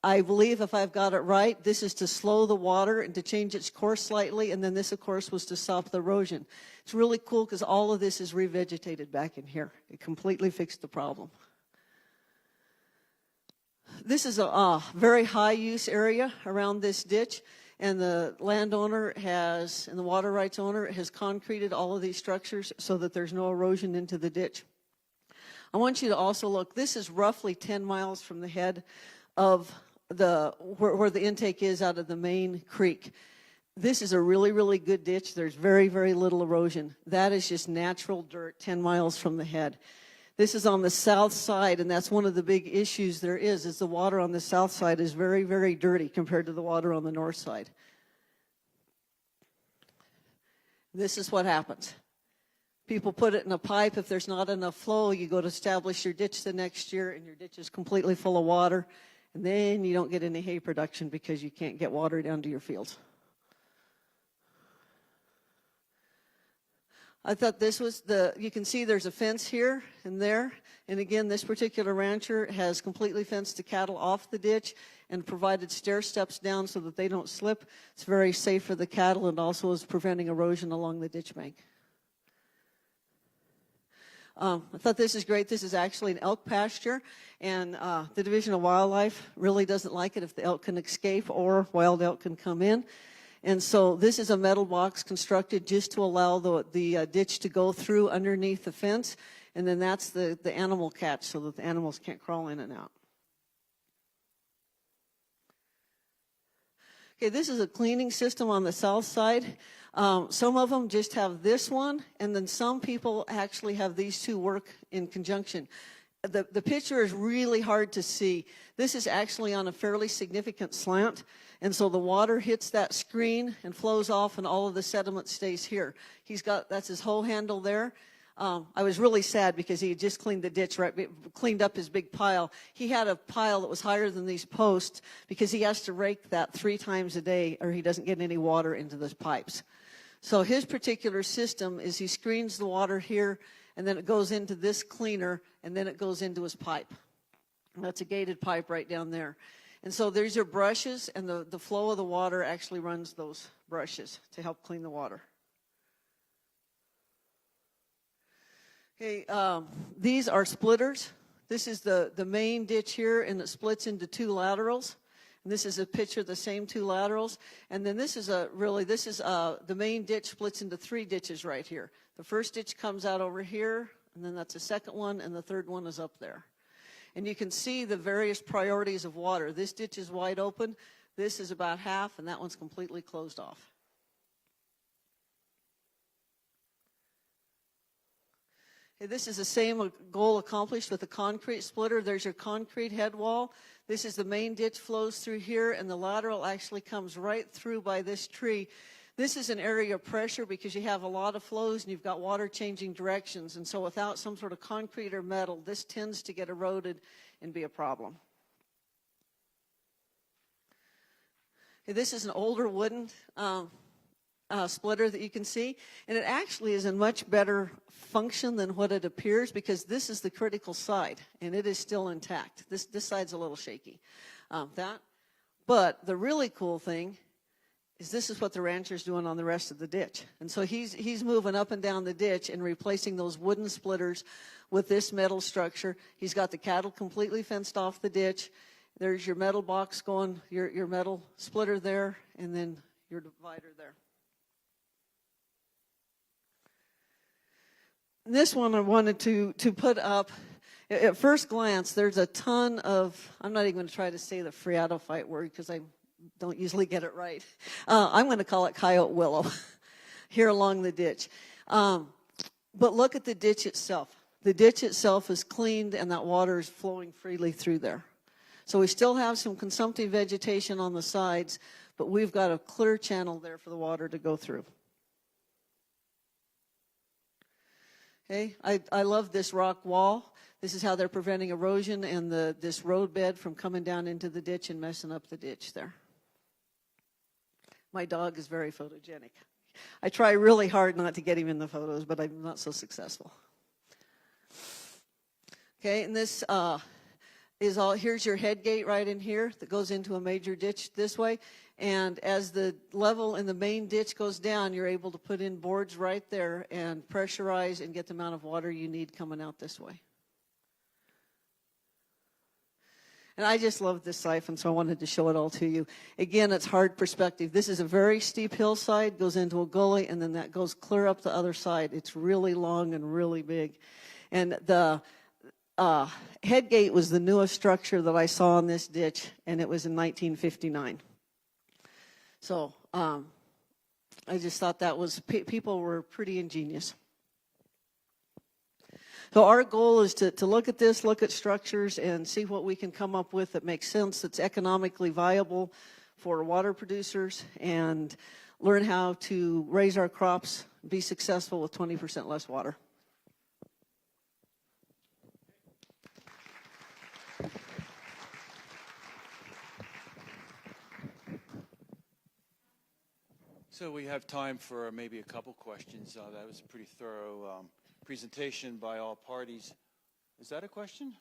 I believe, if I've got it right, this is to slow the water and to change its course slightly, and then this, of course, was to stop the erosion. It's really cool because all of this is revegetated back in here. It completely fixed the problem. This is a very high use area around this ditch, and the landowner has, and the water rights owner has concreted all of these structures so that there's no erosion into the ditch. I want you to also look, this is roughly 10 miles from the head of where the intake is out of the main creek. This is a really, really good ditch. There's very, very little erosion. That is just natural dirt 10 miles from the head. This is on the south side, and that's one of the big issues there is the water on the south side is very, very dirty compared to the water on the north side. This is what happens. People put it in a pipe. If there's not enough flow, you go to establish your ditch the next year, and your ditch is completely full of water, and then you don't get any hay production because you can't get water down to your fields. I thought this was you can see there's a fence here and there. And again, this particular rancher has completely fenced the cattle off the ditch and provided stair steps down so that they don't slip. It's very safe for the cattle and also is preventing erosion along the ditch bank. I thought this is great. This is actually an elk pasture, and the Division of Wildlife really doesn't like it if the elk can escape or wild elk can come in. And so this is a metal box constructed just to allow the ditch to go through underneath the fence, and then that's the animal catch so that the animals can't crawl in and out. Okay, this is a cleaning system on the south side. Some of them just have this one, and then some people actually have these two work in conjunction. The picture is really hard to see. This is actually on a fairly significant slant, and so the water hits that screen and flows off, and all of the sediment stays here. That's his hoe handle there. I was really sad because he had just cleaned the ditch, cleaned up his big pile. He had a pile that was higher than these posts because he has to rake that 3 times a day or he doesn't get any water into those pipes. So his particular system is he screens the water here, and then it goes into this cleaner, and then it goes into his pipe. And that's a gated pipe right down there. And so there's your brushes, and the flow of the water actually runs those brushes to help clean the water. Okay, these are splitters. This is the main ditch here, and it splits into 2 laterals. And this is a picture of the same 2 laterals. And then this is the main ditch splits into 3 ditches right here. The first ditch comes out over here, and then that's the second one, and the third one is up there. And you can see the various priorities of water. This ditch is wide open. This is about half, and that one's completely closed off. Okay, this is the same goal accomplished with a concrete splitter. There's your concrete head wall. This is the main ditch flows through here, and the lateral actually comes right through by this tree. This is an area of pressure because you have a lot of flows and you've got water changing directions. And so without some sort of concrete or metal, this tends to get eroded and be a problem. Okay, this is an older wooden splitter that you can see. And it actually is in much better function than what it appears because this is the critical side and it is still intact. This side's a little shaky. But the really cool thing is this is what the rancher's doing on the rest of the ditch. And so he's moving up and down the ditch and replacing those wooden splitters with this metal structure. He's got the cattle completely fenced off the ditch. There's your metal box going, your metal splitter there, and then your divider there. This one I wanted to put up. At first glance, there's a ton of, I'm not even going to try to say the phreatophyte word because I don't usually get it right. I'm going to call it coyote willow here along the ditch. But look at the ditch itself. The ditch itself is cleaned and that water is flowing freely through there. So we still have some consumptive vegetation on the sides, but we've got a clear channel there for the water to go through. Okay, I love this rock wall. This is how they're preventing erosion and this road bed from coming down into the ditch and messing up the ditch there. My dog is very photogenic. I try really hard not to get him in the photos, but I'm not so successful. Okay, and this here's your head gate right in here that goes into a major ditch this way. And as the level in the main ditch goes down, you're able to put in boards right there and pressurize and get the amount of water you need coming out this way. And I just love this siphon, so I wanted to show it all to you. Again, it's hard perspective. This is a very steep hillside, goes into a gully, and then that goes clear up the other side. It's really long and really big. And the head gate was the newest structure that I saw in this ditch, and it was in 1959. So I just thought that was, people were pretty ingenious. So our goal is to look at this, look at structures, and see what we can come up with that makes sense, that's economically viable for water producers, and learn how to raise our crops, be successful with 20% less water. So we have time for maybe a couple questions. That was a pretty thorough presentation by all parties. Is that a question?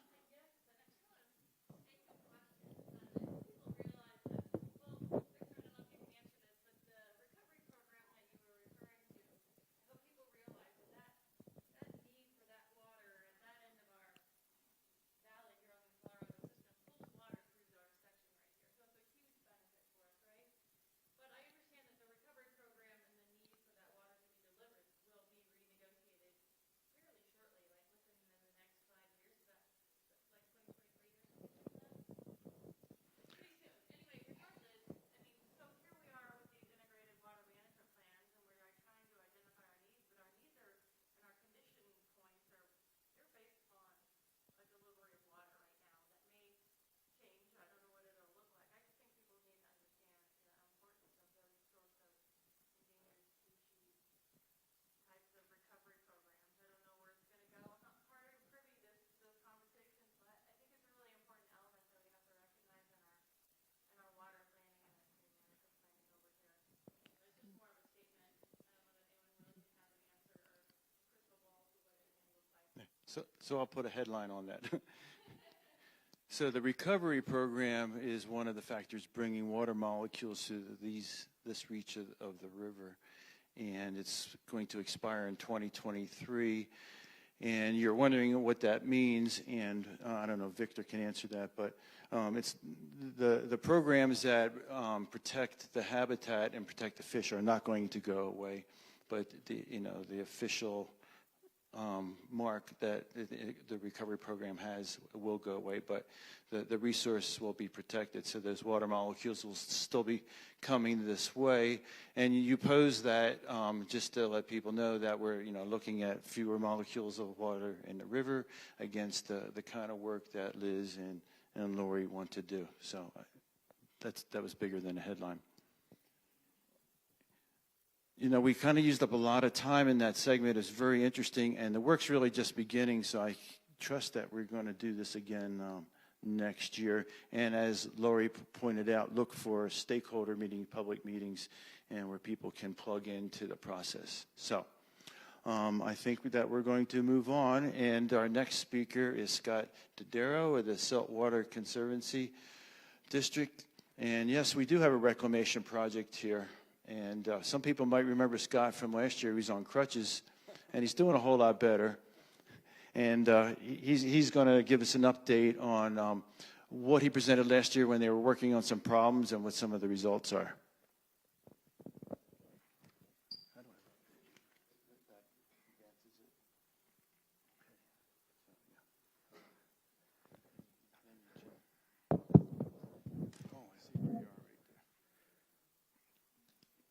So I'll put a headline on that. So the recovery program is one of the factors bringing water molecules to this reach of the river, and it's going to expire in 2023. And you're wondering what that means, and I don't know if Victor can answer that, but it's the programs that protect the habitat and protect the fish are not going to go away, but the official mark that the recovery program has will go away, but the resource will be protected, so those water molecules will still be coming this way. And you pose that just to let people know that we're looking at fewer molecules of water in the river against the kind of work that Liz and Lori want to do. So that was bigger than a headline. We kind of used up a lot of time in that segment. It's very interesting, and the work's really just beginning, so I trust that we're going to do this again next year. And as Lori pointed out, look for stakeholder meetings, public meetings, and where people can plug into the process. So I think that we're going to move on, and our next speaker is Scott Dodaro of the Silt Water Conservancy District. And yes, we do have a reclamation project here. And some people might remember Scott from last year. He was on crutches, and he's doing a whole lot better. And he's going to give us an update on what he presented last year when they were working on some problems and what some of the results are.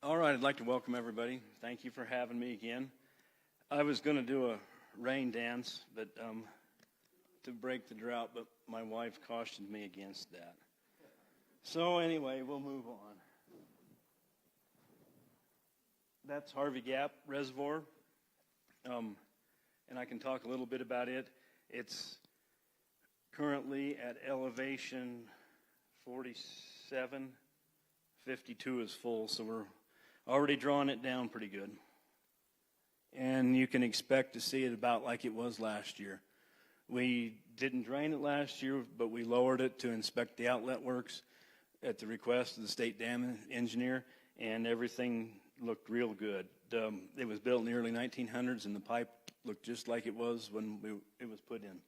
All right, I'd like to welcome everybody. Thank you for having me again. I was going to do a rain dance, but to break the drought, but my wife cautioned me against that. So anyway, we'll move on. That's Harvey Gap Reservoir, and I can talk a little bit about it. It's currently at elevation 47. 52 is full, so we're already drawing it down pretty good. And you can expect to see it about like it was last year. We didn't drain it last year, but we lowered it to inspect the outlet works at the request of the state dam engineer, and everything looked real good. It was built in the early 1900s, and the pipe looked just like it was when it was put in.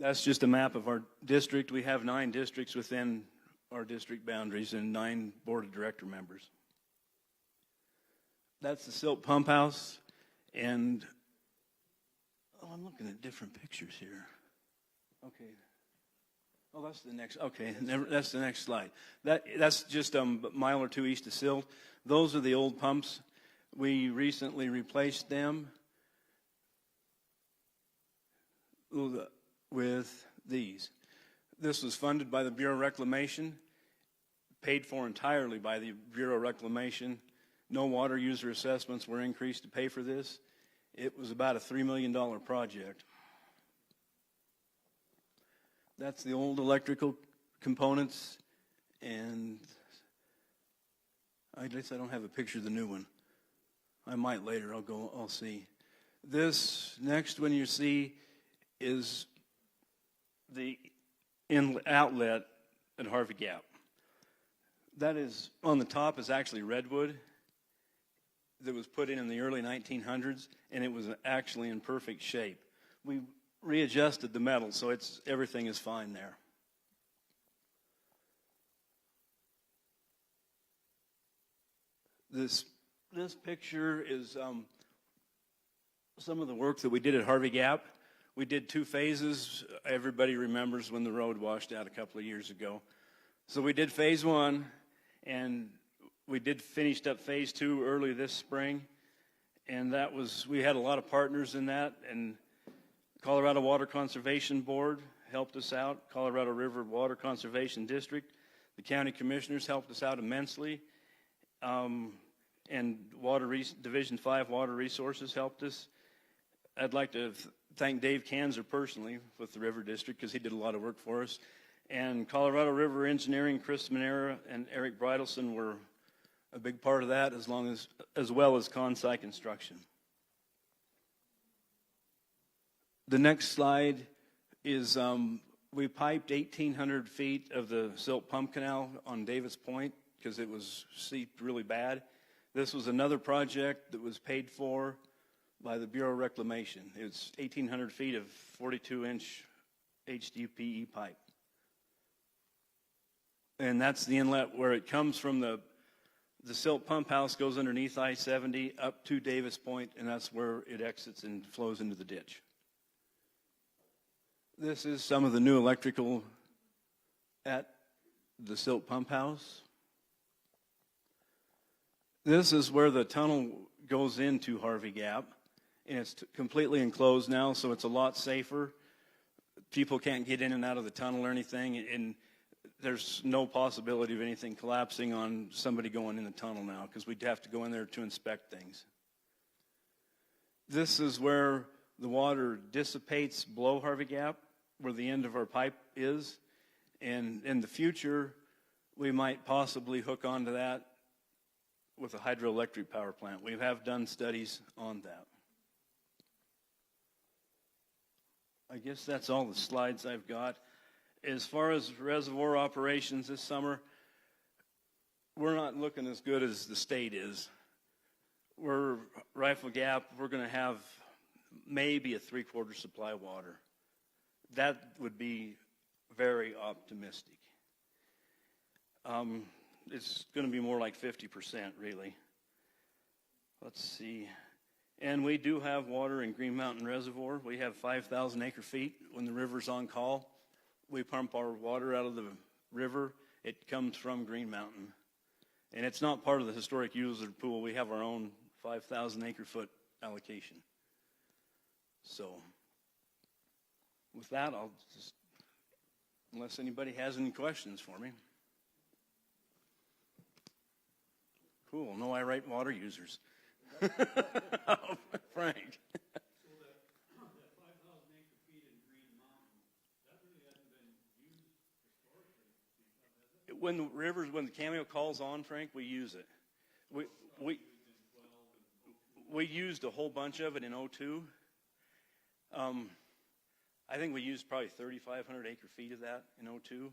That's just a map of our district. We have 9 districts within our district boundaries and 9 board of director members. That's the Silt Pump House, and I'm looking at different pictures here. Okay. Oh, that's the next. Okay, that's the next slide. That's just a mile or 2 east of Silt. Those are the old pumps. We recently replaced them with these. This was funded by the Bureau of Reclamation, paid for entirely by the Bureau of Reclamation. No water user assessments were increased to pay for this. It was about a $3 million project. That's the old electrical components, and I guess I don't have a picture of the new one. I might later. I'll see. This next one you see is the inlet outlet at Harvey Gap. That is on the top is actually redwood that was put in the early 1900s, and it was actually in perfect shape. We readjusted the metal, so everything is fine there. This picture is some of the work that we did at Harvey Gap. We did 2 phases. Everybody remembers when the road washed out a couple of years ago. So we did phase 1, and we finished up phase 2 early this spring. And we had a lot of partners in that, and Colorado Water Conservation Board helped us out, Colorado River Water Conservation District. The county commissioners helped us out immensely. And Division 5 Water Resources helped us. I'd like to thank Dave Kanzer personally with the River District because he did a lot of work for us. And Colorado River Engineering, Chris Manera and Eric Breidelson were a big part of that, as well as Consci Construction. The next slide is we piped 1,800 feet of the silt pump canal on Davis Point because it was seeped really bad. This was another project that was paid for by the Bureau of Reclamation. It's 1,800 feet of 42-inch HDPE pipe. And that's the inlet where it comes from the silt pump house, goes underneath I-70 up to Davis Point, and that's where it exits and flows into the ditch. This is some of the new electrical at the silt pump house. This is where the tunnel goes into Harvey Gap, and it's completely enclosed now, so it's a lot safer. People can't get in and out of the tunnel or anything, and there's no possibility of anything collapsing on somebody going in the tunnel now, because we'd have to go in there to inspect things. This is where the water dissipates below Harvey Gap, where the end of our pipe is, and in the future, we might possibly hook onto that with a hydroelectric power plant. We have done studies on that. I guess that's all the slides I've got. As far as reservoir operations this summer, we're not looking as good as the state is. We're Rifle Gap, we're going to have maybe a 3/4 supply of water. That would be very optimistic. It's going to be more like 50%, really. Let's see. And we do have water in Green Mountain Reservoir. We have 5,000 acre feet. When the river's on call, we pump our water out of the river. It comes from Green Mountain. And it's not part of the historic user pool. We have our own 5,000 acre foot allocation. So with that, I'll just, unless anybody has any questions for me. Cool, no irate water users. Oh, Frank. So that 5,000 acre feet in Green Mountain, that really hasn't been used historically, has it? When the cameo calls on, Frank, we use it. We used a whole bunch of it in 2002. I think we used probably 3,500 acre feet of that in 2002.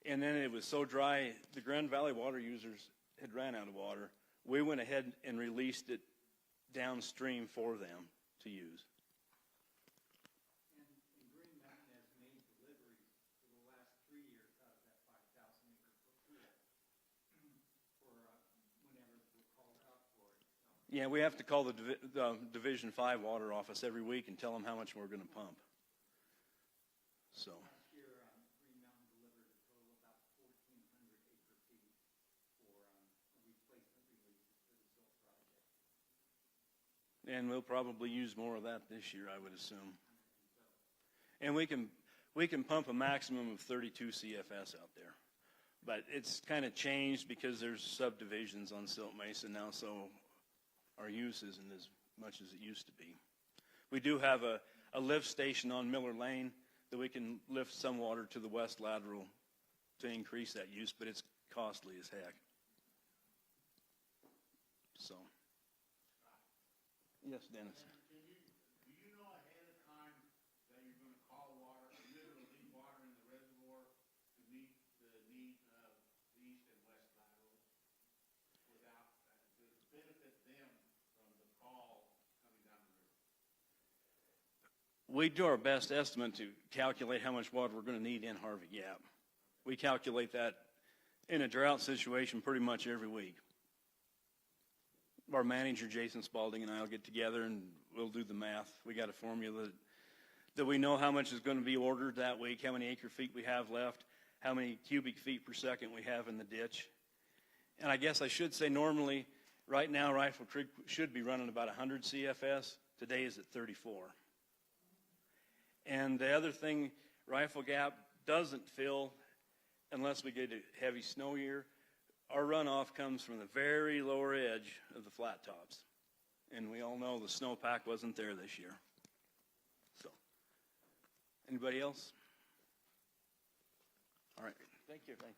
And then it was so dry, the Grand Valley water users had ran out of water. We went ahead and released it downstream for them to use. And Green Mountain has Yeah, we have to call the Division 5 water office every week and tell them how much we're going to pump. So. Last year, Green Mountain delivered a total of about 1,400 acre-feet for replacement releases for the Silt project. And we'll probably use more of that this year, I would assume. And we can pump a maximum of 32 CFS out there. But it's kind of changed because there's subdivisions on Silt Mesa now, so our use isn't as much as it used to be. We do have a lift station on Miller Lane that we can lift some water to the west lateral to increase that use, but it's costly as heck. So. Yes, Dennis. Do you know ahead of time that you're going to call water, literally leave water in the reservoir to meet the needs of the east and west laterals without to benefit them from the call coming down the river? We do our best estimate to calculate how much water we're going to need in Harvey Gap. We calculate that in a drought situation pretty much every week. Our manager, Jason Spalding, and I will get together and we'll do the math. We got a formula that we know how much is going to be ordered that week, how many acre feet we have left, how many cubic feet per second we have in the ditch. And I guess I should say normally, right now, Rifle Creek should be running about 100 CFS. Today is at 34. And the other thing, Rifle Gap doesn't fill unless we get a heavy snow year. Our runoff comes from the very lower edge of the flat tops. And we all know the snowpack wasn't there this year. So, anybody else? All right. Thank you. Thank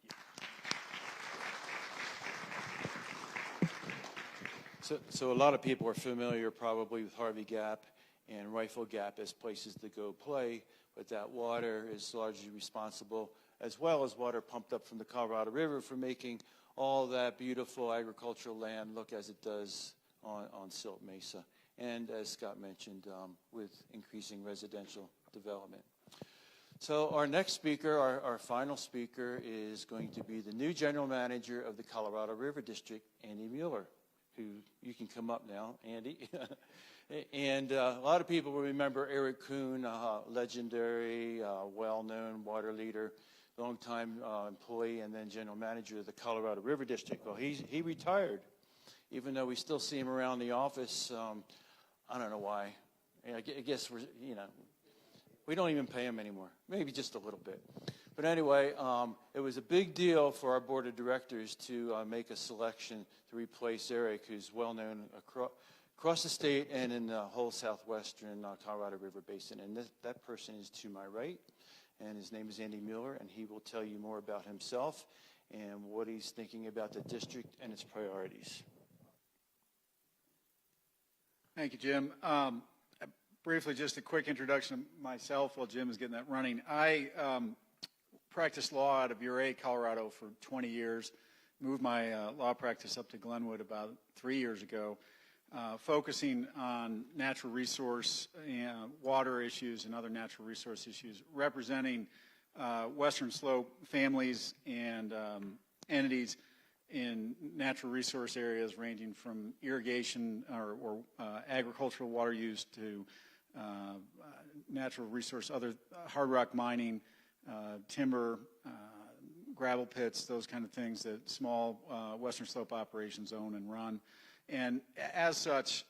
you. So a lot of people are familiar probably with Harvey Gap and Rifle Gap as places to go play, but that water is largely responsible, as well as water pumped up from the Colorado River, for making all that beautiful agricultural land look as it does on Silt Mesa. And as Scott mentioned, with increasing residential development. So our next speaker, our final speaker, is going to be the new general manager of the Colorado River District, Andy Mueller, who you can come up now, Andy. And a lot of people will remember Eric Kuhn, legendary, well-known water leader, longtime employee, and then general manager of the Colorado River District. Well, he retired, even though we still see him around the office. I don't know why. I guess we don't even pay him anymore. Maybe just a little bit. But anyway, it was a big deal for our board of directors to make a selection to replace Eric, who's well known across the state and in the whole southwestern Colorado River Basin. And that person is to my right. And his name is Andy Mueller, and he will tell you more about himself and what he's thinking about the district and its priorities. Thank you, Jim. Briefly, just a quick introduction of myself while Jim is getting that running. I practiced law out of Bureau, Colorado for 20 years, moved my law practice up to Glenwood about 3 years ago, focusing on natural resource and water issues and other natural resource issues, representing Western Slope families and entities in natural resource areas ranging from irrigation or agricultural water use to natural resource, other hard rock mining, timber, gravel pits, those kind of things that small Western Slope operations own and run. And as such,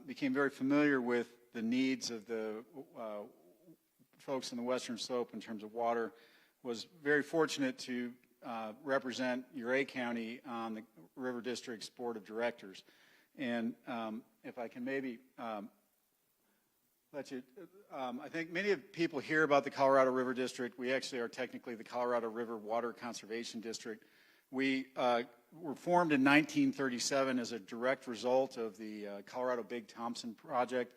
became very familiar with the needs of the folks in the Western Slope in terms of water. Was very fortunate to represent Uray County on the River District's Board of Directors. And if I can maybe let you, I think many of people hear about the Colorado River District. We actually are technically the Colorado River Water Conservation District. We were formed in 1937 as a direct result of the Colorado Big Thompson project.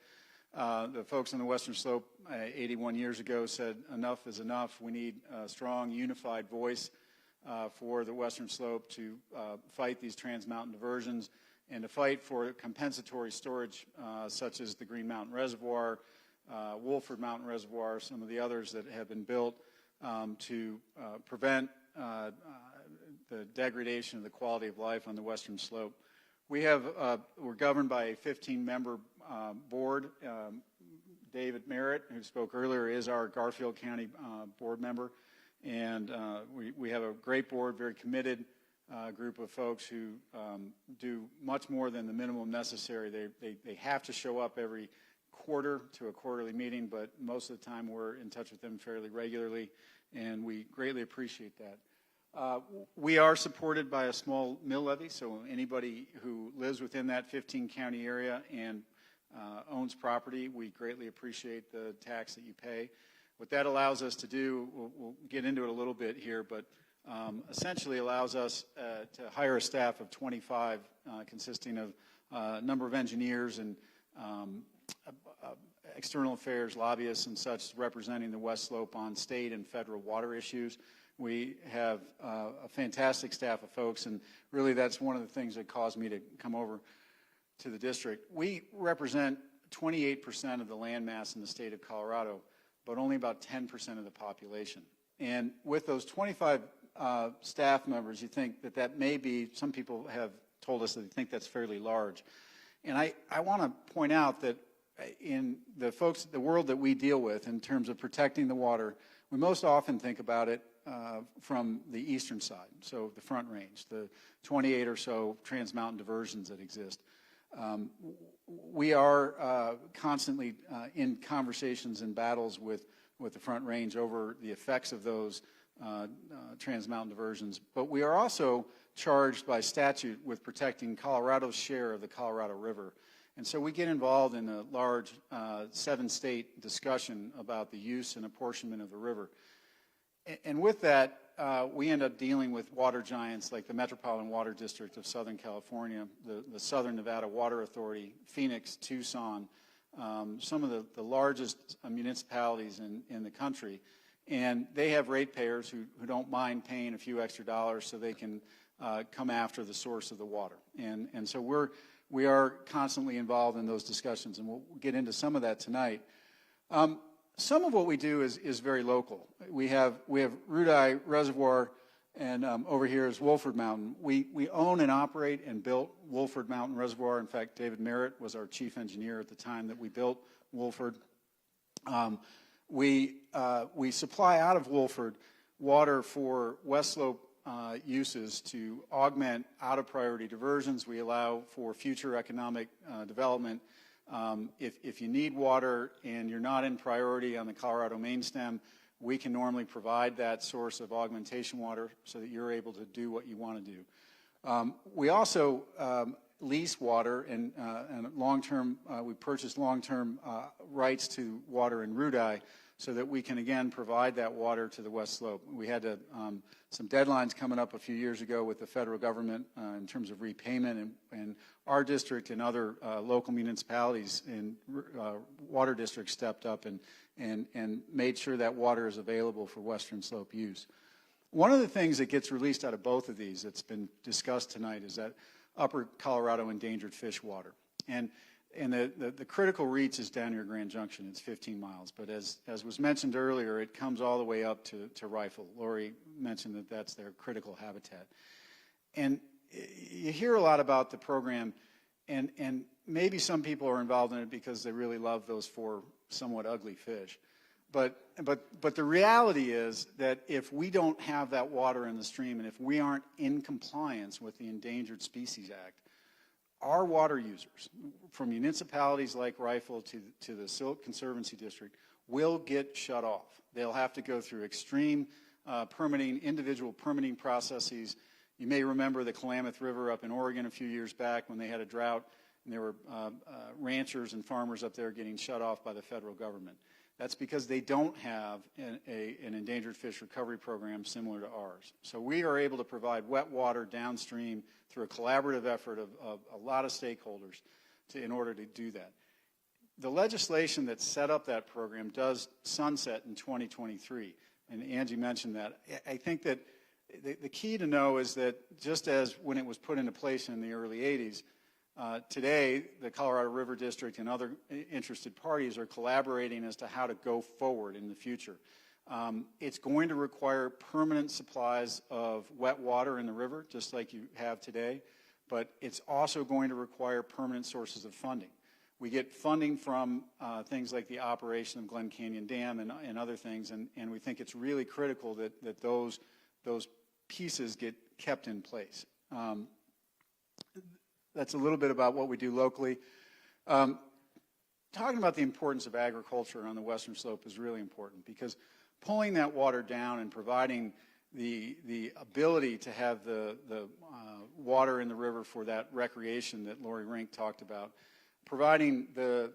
The folks on the Western Slope 81 years ago said enough is enough. We need a strong, unified voice for the Western Slope to fight these trans-mountain diversions and to fight for compensatory storage such as the Green Mountain Reservoir, Wolford Mountain Reservoir, some of the others that have been built to prevent the degradation of the quality of life on the Western Slope. we're governed by a 15-member board. David Merritt, who spoke earlier, is our Garfield County board member. And we have a great board, very committed group of folks who do much more than the minimum necessary. They have to show up every quarter to a quarterly meeting, but most of the time we're in touch with them fairly regularly, and we greatly appreciate that. We are supported by a small mill levy, so anybody who lives within that 15-county area and owns property, we greatly appreciate the tax that you pay. What that allows us to do, we'll get into it a little bit here, but essentially allows us to hire a staff of 25 consisting of a number of engineers and external affairs, lobbyists and such representing the West Slope on state and federal water issues. We have a fantastic staff of folks, and really that's one of the things that caused me to come over to the district. We represent 28% of the land mass in the state of Colorado, but only about 10% of the population. And with those 25 staff members, you think that that may be, some people have told us that they think that's fairly large. And I want to point out that in the world that we deal with in terms of protecting the water, we most often think about it from the eastern side, so the Front Range, the 28 or so Trans Mountain diversions that exist. We are constantly in conversations and battles with the Front Range over the effects of those Trans Mountain diversions, but we are also charged by statute with protecting Colorado's share of the Colorado River. And so we get involved in a large 7-state discussion about the use and apportionment of the river. And with that, we end up dealing with water giants like the Metropolitan Water District of Southern California, the Southern Nevada Water Authority, Phoenix, Tucson, some of the largest municipalities in the country. And they have ratepayers who don't mind paying a few extra dollars so they can come after the source of the water. And so we are constantly involved in those discussions, and we'll get into some of that tonight. Some of what we do is very local. We have Ruedi Reservoir, and over here is Wolford Mountain. We own and operate and built Wolford Mountain Reservoir. In fact, David Merritt was our chief engineer at the time that we built Wolford. We supply out of Wolford water for West Slope uses to augment out-of-priority diversions. We allow for future economic development. If you need water and you're not in priority on the Colorado main stem, we can normally provide that source of augmentation water so that you're able to do what you want to do. We also lease water and long-term, we purchase long-term rights to water in Ruedi so that we can, again, provide that water to the West Slope. We had some deadlines coming up a few years ago with the federal government in terms of repayment, and our district and other local municipalities and water districts stepped up and made sure that water is available for Western Slope use. One of the things that gets released out of both of these that's been discussed tonight is that Upper Colorado endangered fish water. And the critical reach is down near Grand Junction. It's 15 miles. But as was mentioned earlier, it comes all the way up to Rifle. Lori mentioned that that's their critical habitat. And you hear a lot about the program, and maybe some people are involved in it because they really love those 4 somewhat ugly fish. But the reality is that if we don't have that water in the stream, and if we aren't in compliance with the Endangered Species Act, our water users, from municipalities like Rifle to the Silt Conservancy District, will get shut off. They'll have to go through extreme individual permitting processes. You may remember the Klamath River up in Oregon a few years back when they had a drought, and there were ranchers and farmers up there getting shut off by the federal government. That's because they don't have an endangered fish recovery program similar to ours. So we are able to provide wet water downstream through a collaborative effort of a lot of stakeholders in order to do that. The legislation that set up that program does sunset in 2023, and Angie mentioned that. I think that the key to know is that just as when it was put into place in the early 80s, today, the Colorado River District and other interested parties are collaborating as to how to go forward in the future. It's going to require permanent supplies of wet water in the river, just like you have today. but it's also going to require permanent sources of funding. We get funding from things like the operation of Glen Canyon Dam and other things, and we think it's really critical that those pieces get kept in place. That's a little bit about what we do locally. Talking about the importance of agriculture on the western slope is really important, because pulling that water down and providing the ability to have the water in the river for that recreation that Lori Rink talked about, providing the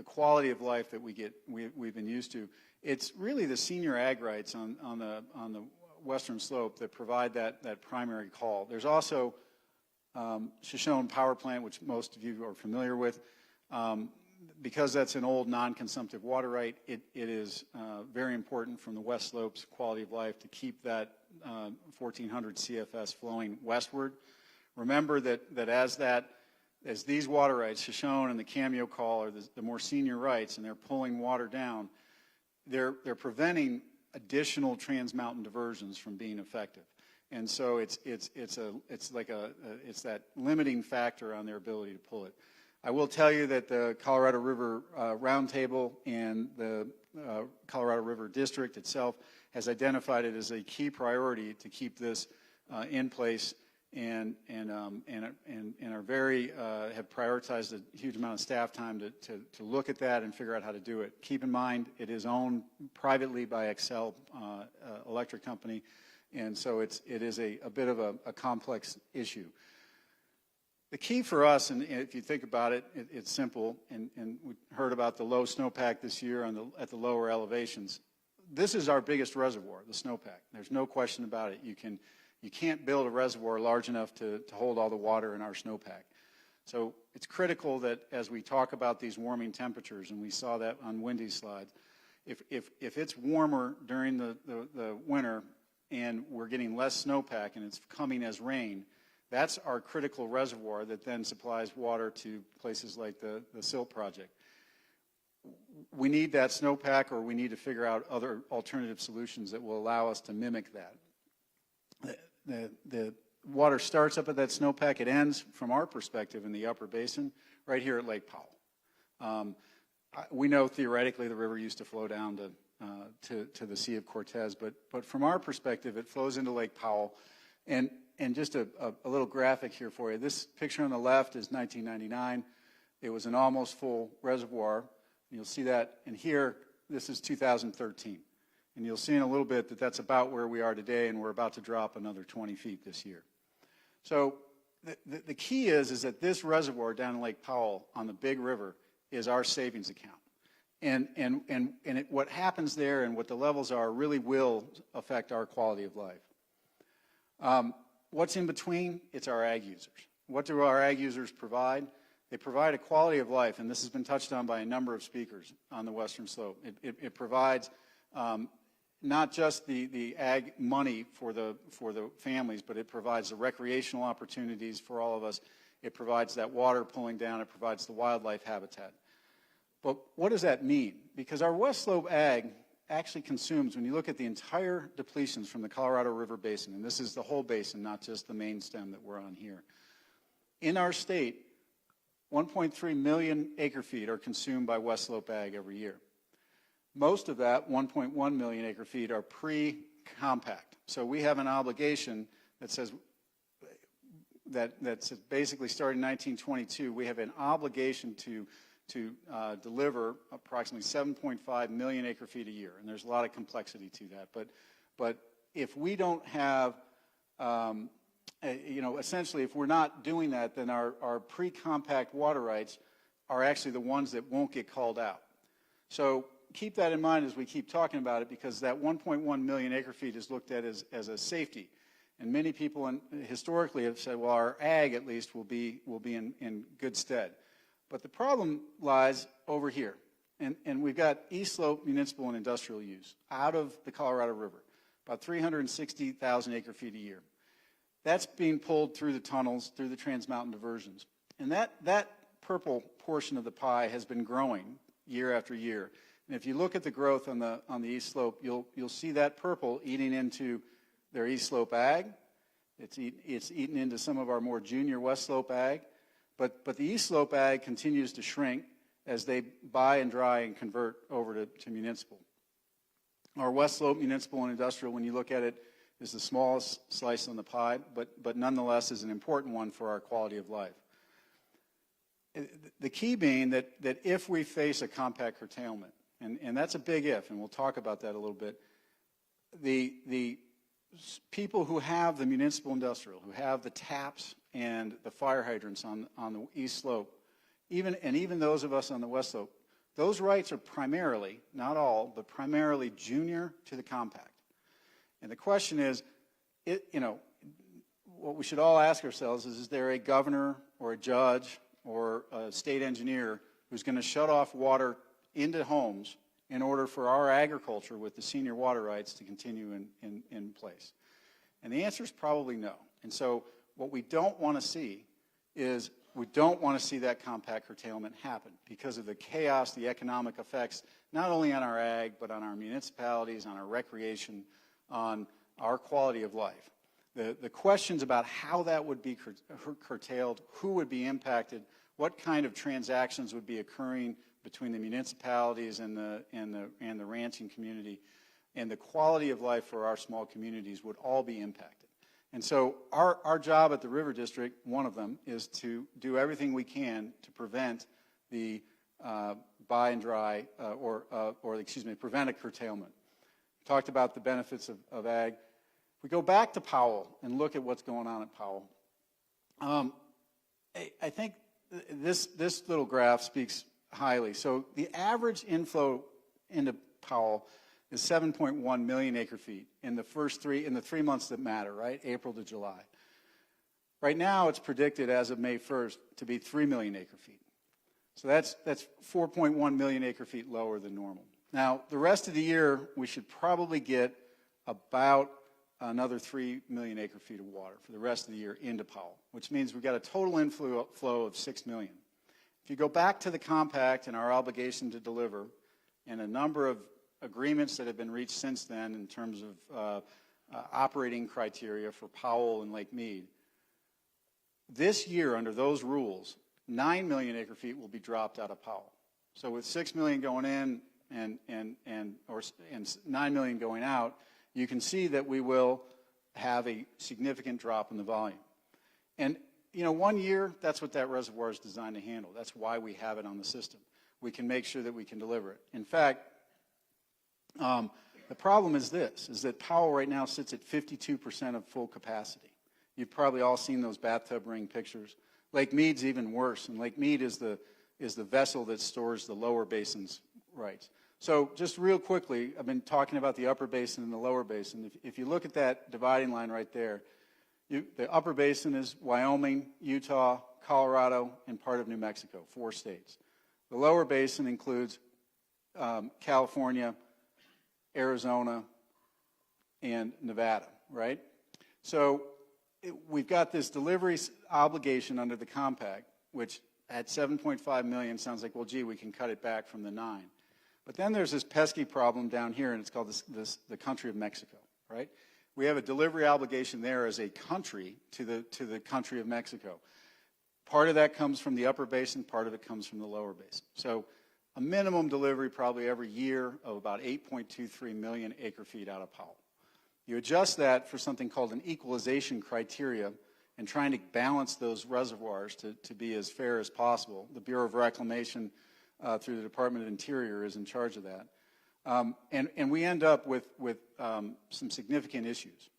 quality of life that we've been used to. It's really the senior ag rights on the western slope that provide that primary call. There's also Shoshone Power Plant, which most of you are familiar with. Because that's an old non-consumptive water right, it is very important from the west slopes quality of life to keep that 1400 CFS flowing westward. Remember that as these water rights, Shoshone and the Cameo Call are the more senior rights, and they're pulling water down, they're preventing additional trans-mountain diversions from being effective. And so it's that limiting factor on their ability to pull it. I will tell you that the Colorado River Roundtable and the Colorado River District itself has identified it as a key priority to keep this in place, and are very have prioritized a huge amount of staff time to look at that and figure out how to do it. Keep in mind, it is owned privately by Excel Electric Company, and so it is a bit of a complex issue. The key for us, and if you think about it, it's simple, and we heard about the low snowpack this year at the lower elevations. This is our biggest reservoir, the snowpack. There's no question about it. You can't build a reservoir large enough to hold all the water in our snowpack. So it's critical that as we talk about these warming temperatures, and we saw that on Wendy's slides, if it's warmer during the winter and we're getting less snowpack and it's coming as rain, that's our critical reservoir that then supplies water to places like the Silt project. We need that snowpack, or we need to figure out other alternative solutions that will allow us to mimic that. The water starts up at that snowpack. It ends, from our perspective, in the upper basin, right here at Lake Powell. We know theoretically the river used to flow down to the Sea of Cortez, but from our perspective, it flows into Lake Powell. And just a little graphic here for you. This picture on the left is 1999. It was an almost full reservoir. You'll see that. And here, this is 2013. And you'll see in a little bit that that's about where we are today, and we're about to drop another 20 feet this year. So the key is that this reservoir down in Lake Powell on the big river is our savings account. And what happens there and what the levels are really will affect our quality of life. What's in between? It's our ag users. What do our ag users provide? They provide a quality of life, and this has been touched on by a number of speakers on the western slope. It provides not just the ag money for the families, but it provides the recreational opportunities for all of us. It provides that water pulling down. It provides the wildlife habitat. But what does that mean? Because our west slope ag actually consumes, when you look at the entire depletions from the Colorado River Basin, and this is the whole basin, not just the main stem that we're on here. In our state, 1.3 million acre feet are consumed by west slope ag every year. Most of that, 1.1 million acre feet, are pre-compact. So we have an obligation that says, that's basically starting in 1922, we have an obligation to deliver approximately 7.5 million acre feet a year, and there's a lot of complexity to that. But if we don't have, essentially, if we're not doing that, then our pre-compact water rights are actually the ones that won't get called out. So keep that in mind as we keep talking about it, because that 1.1 million acre feet is looked at as a safety, and many people historically have said, well, our ag at least will be in good stead. But the problem lies over here. And we've got East Slope municipal and industrial use out of the Colorado River, about 360,000 acre feet a year. That's being pulled through the tunnels, through the trans-mountain diversions. And that purple portion of the pie has been growing year after year. And if you look at the growth on the East Slope, you'll see that purple eating into their East Slope ag It's eaten into some of our more junior West Slope ag, but the East Slope ag continues to shrink as they buy and dry and convert over to municipal. Our West Slope municipal and industrial, when you look at it, is the smallest slice on the pie, but nonetheless is an important one for our quality of life. The key being that if we face a compact curtailment, and that's a big if, and we'll talk about that a little bit, the people who have the municipal industrial, who have the taps and the fire hydrants on the East Slope, even those of us on the West Slope, those rights are primarily, not all, but primarily junior to the compact. And the question is, what we should all ask ourselves is there a governor or a judge or a state engineer who's going to shut off water into homes in order for our agriculture with the senior water rights to continue in place? And the answer is probably no. And so what we don't want to see is we don't want to see that compact curtailment happen because of the chaos, the economic effects, not only on our ag, but on our municipalities, on our recreation, on our quality of life. The questions about how that would be curtailed, who would be impacted, what kind of transactions would be occurring between the municipalities and the ranching community, and the quality of life for our small communities would all be impacted. And so our job at the River District, one of them, is to do everything we can to prevent the buy and dry, prevent a curtailment. We talked about the benefits of ag. If we go back to Powell and look at what's going on at Powell, I think this little graph speaks highly. So the average inflow into Powell is 7.1 million acre feet in the 3 months that matter, right? April to July. Right now, it's predicted as of May 1st to be 3 million acre feet. So that's 4.1 million acre feet lower than normal. Now, the rest of the year, we should probably get about another 3 million acre feet of water for the rest of the year into Powell, which means we've got a total inflow of 6 million. If you go back to the compact and our obligation to deliver, and a number of agreements that have been reached since then in terms of operating criteria for Powell and Lake Mead, this year under those rules, 9 million acre feet will be dropped out of Powell. So with 6 million going in and 9 million going out, you can see that we will have a significant drop in the volume. And 1 year, that's what that reservoir is designed to handle. That's why we have it on the system. We can make sure that we can deliver it. In fact, the problem is that Powell right now sits at 52% of full capacity. You've probably all seen those bathtub ring pictures. Lake Mead's even worse, and Lake Mead is the vessel that stores the lower basin's rights. So just real quickly, I've been talking about the upper basin and the lower basin. If you look at that dividing line right there, the upper basin is Wyoming, Utah, Colorado, and part of New Mexico, 4 states. The lower basin includes California, Arizona, and Nevada, right? So we've got this delivery obligation under the compact, which at 7.5 million sounds like, well, gee, we can cut it back from the 9. But then there's this pesky problem down here, and it's called the country of Mexico, right? We have a delivery obligation there as a country to the country of Mexico. Part of that comes from the upper basin, part of it comes from the lower basin. So a minimum delivery probably every year of about 8.23 million acre feet out of Powell. You adjust that for something called an equalization criteria and trying to balance those reservoirs to be as fair as possible. The Bureau of Reclamation through the Department of Interior is in charge of that. And we end up with some significant issues.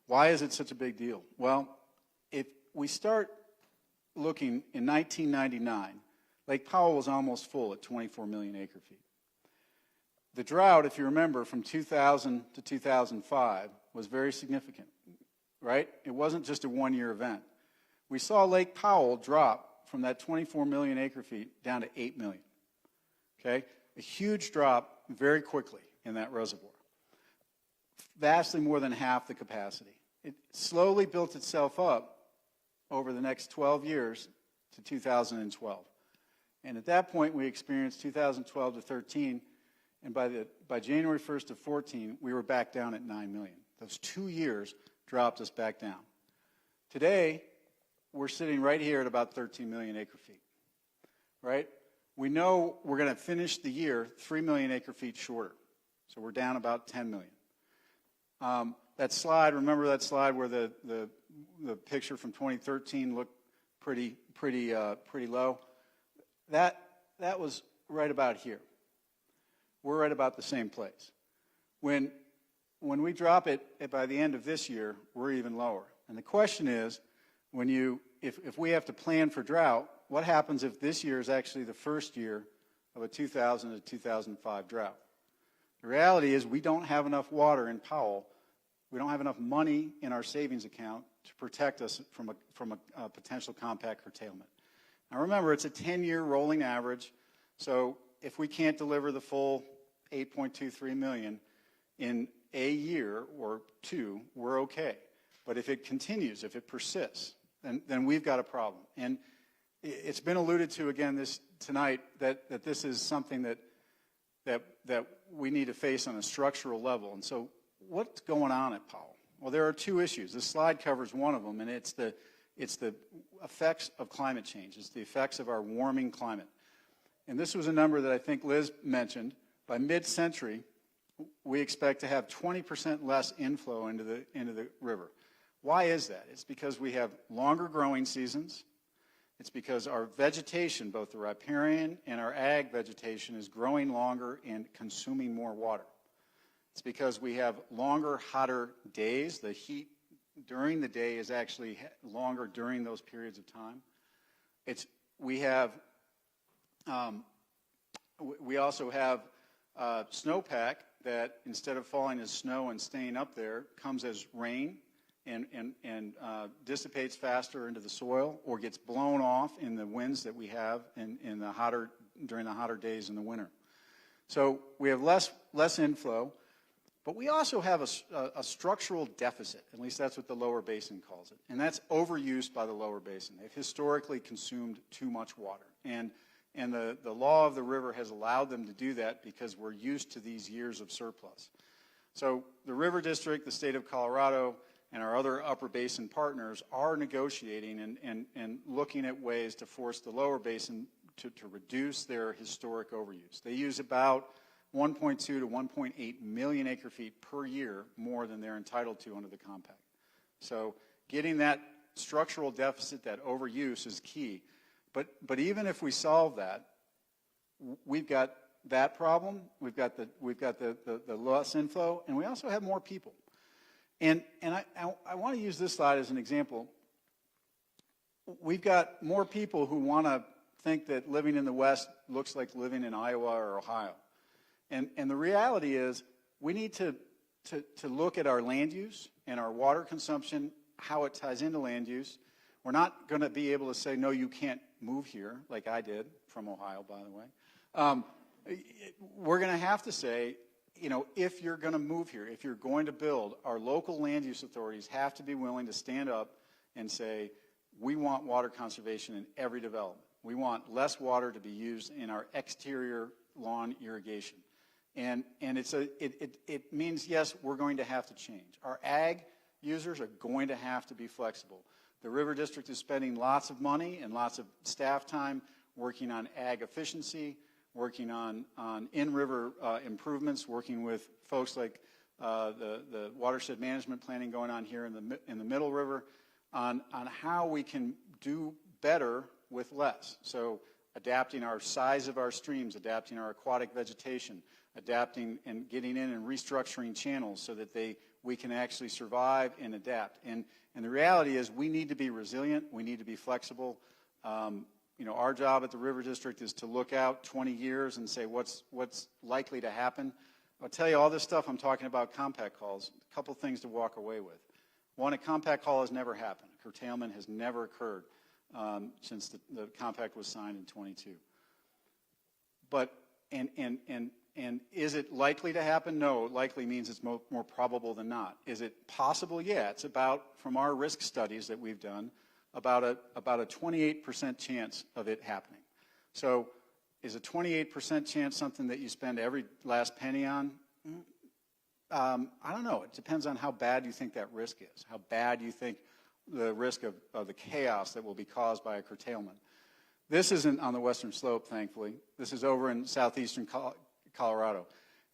Why is it such a big deal? Well, if we start looking in 1999, Lake Powell was almost full at 24 million acre feet. The drought, if you remember, from 2000 to 2005 was very significant, right? It wasn't just a one-year event. We saw Lake Powell drop from that 24 million acre feet down to 8 million, okay? A huge drop very quickly in that reservoir. Vastly more than half the capacity. It slowly built itself up over the next 12 years to 2012. And at that point, we experienced 2012 to 13, and by January 1st of 14, we were back down at 9 million. Those 2 years, dropped us back down. Today, we're sitting right here at about 13 million acre feet, right? We know we're going to finish the year 3 million acre feet shorter. So we're down about 10 million. That slide, remember that slide where the picture from 2013 looked pretty low? That was right about here. We're right about the same place. When we drop it by the end of this year, we're even lower. And the question is, if we have to plan for drought, what happens if this year is actually the first year of a 2000 to 2005 drought? The reality is we don't have enough water in Powell. We don't have enough money in our savings account to protect us from a potential compact curtailment. Now remember, it's a 10-year rolling average, so if we can't deliver the full 8.23 million in a year or two, we're okay. But if it continues, if it persists, then we've got a problem. And it's been alluded to again tonight that this is something that we need to face on a structural level. And so what's going on at Powell? Well, there are two issues. This slide covers one of them, and it's the effects of climate change. It's the effects of our warming climate. And this was a number that I think Liz mentioned. By mid-century, we expect to have 20% less inflow into the river. Why is that? It's because we have longer growing seasons. It's because our vegetation, both the riparian and our ag vegetation, is growing longer and consuming more water. It's because we have longer, hotter days. The heat during the day is actually longer during those periods of time. We also have snowpack that, instead of falling as snow and staying up there, comes as rain and dissipates faster into the soil or gets blown off in the winds that we have during the hotter days in the winter. So we have less inflow, but we also have a structural deficit. At least that's what the lower basin calls it. And that's overuse by the lower basin. They've historically consumed too much water. And the law of the river has allowed them to do that because we're used to these years of surplus. So the River District, the state of Colorado, and our other upper basin partners are negotiating and looking at ways to force the lower basin to reduce their historic overuse. They use about 1.2 to 1.8 million acre feet per year more than they're entitled to under the compact. So getting that structural deficit, that overuse, is key. But even if we solve that, we've got that problem. We've got the less inflow, and we also have more people. And I want to use this slide as an example. We've got more people who want to think that living in the West looks like living in Iowa or Ohio. And the reality is we need to look at our land use and our water consumption, how it ties into land use. We're not going to be able to say, no, you can't move here, like I did from Ohio, by the way. We're going to have to say, if you're going to move here, if you're going to build, our local land use authorities have to be willing to stand up and say, we want water conservation in every development. We want less water to be used in our exterior lawn irrigation. And it means, yes, we're going to have to change. Our ag users are going to have to be flexible. The River District is spending lots of money and lots of staff time working on ag efficiency, working on in-river improvements, working with folks like the watershed management planning going on here in the Middle River on how we can do better with less. So adapting our size of our streams, adapting our aquatic vegetation, adapting and getting in and restructuring channels so that we can actually survive and adapt. And the reality is we need to be resilient. We need to be flexible. Our job at the River District is to look out 20 years and say what's likely to happen. I'll tell you all this stuff I'm talking about compact calls, a couple things to walk away with. One, a compact call has never happened. A curtailment has never occurred since the compact was signed in 22. But, and is it likely to happen? No, likely means it's more probable than not. Is it possible? Yeah, it's about, from our risk studies that we've done, about a 28% chance of it happening. So is a 28% chance something that you spend every last penny on? I don't know. It depends on how bad you think that risk is, how bad you think the risk of the chaos that will be caused by a curtailment. This isn't on the western slope, thankfully. This is over in southeastern Colorado.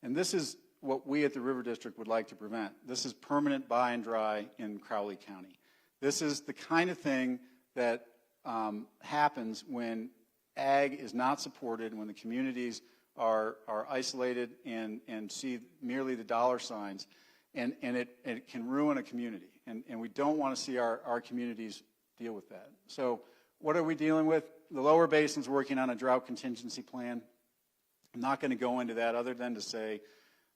And this is what we at the River District would like to prevent. This is permanent buy and dry in Crowley County. This is the kind of thing that happens when ag is not supported, when the communities are isolated and see merely the dollar signs, and it can ruin a community. And we don't want to see our communities deal with that. So what are we dealing with? The lower basin's working on a drought contingency plan. I'm not going to go into that other than to say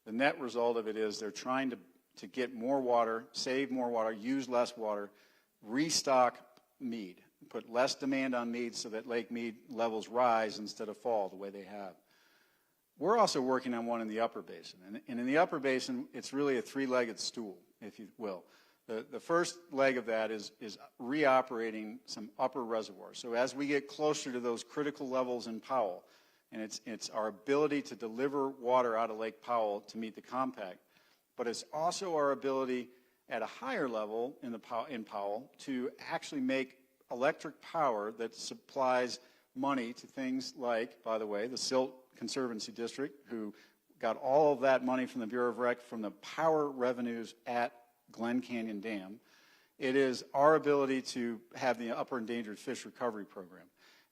the net result of it is they're trying to get more water, save more water, use less water, restock mead, put less demand on mead so that Lake Mead levels rise instead of fall the way they have. We're also working on one in the upper basin. And in the upper basin, it's really a three-legged stool, if you will. The first leg of that is reoperating some upper reservoirs. So as we get closer to those critical levels in Powell, and it's our ability to deliver water out of Lake Powell to meet the compact, but it's also our ability at a higher level in Powell to actually make electric power that supplies money to things like, by the way, the Silt Conservancy District, who got all of that money from the Bureau of Rec from the power revenues at Glen Canyon Dam. It is our ability to have the Upper Endangered Fish Recovery Program.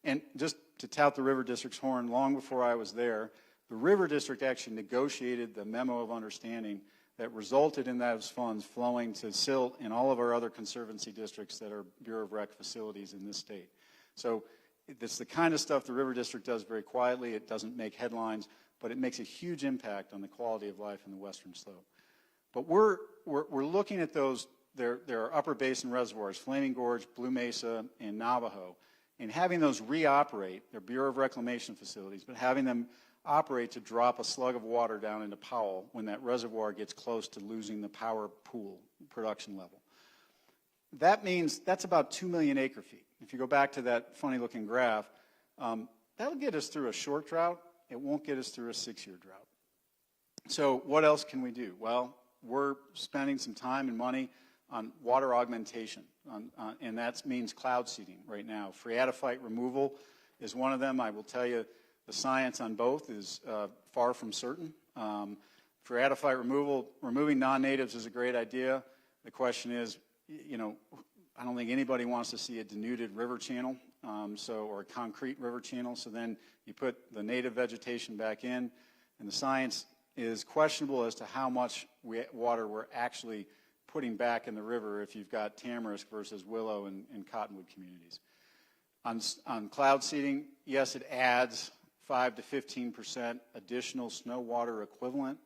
And just to tout the River District's horn, long before I was there, the River District actually negotiated the memo of understanding that resulted in those funds flowing to Silt and all of our other conservancy districts that are Bureau of Rec facilities in this state. So it's the kind of stuff the River District does very quietly. It doesn't make headlines, but it makes a huge impact on the quality of life in the western slope. But we're looking at those. There are upper basin reservoirs, Flaming Gorge, Blue Mesa, and Navajo, and having those reoperate, they're Bureau of Reclamation facilities, but having them operate to drop a slug of water down into Powell when that reservoir gets close to losing the power pool production level. That means that's about 2 million acre feet. If you go back to that funny looking graph, that'll get us through a short drought. It won't get us through a 6-year drought. So what else can we do? Well, we're spending some time and money on water augmentation, and that means cloud seeding right now. Phreatophyte removal is one of them. I will tell you the science on both is far from certain. Phreatophyte removal, removing non-natives is a great idea. The question is, you know, I don't think anybody wants to see a denuded river channel, or a concrete river channel. So then you put the native vegetation back in, and the science is questionable as to how much water we're actually putting back in the river if you've got tamarisk versus willow and cottonwood communities. On cloud seeding, yes, it adds 5 to 15% additional snow water equivalent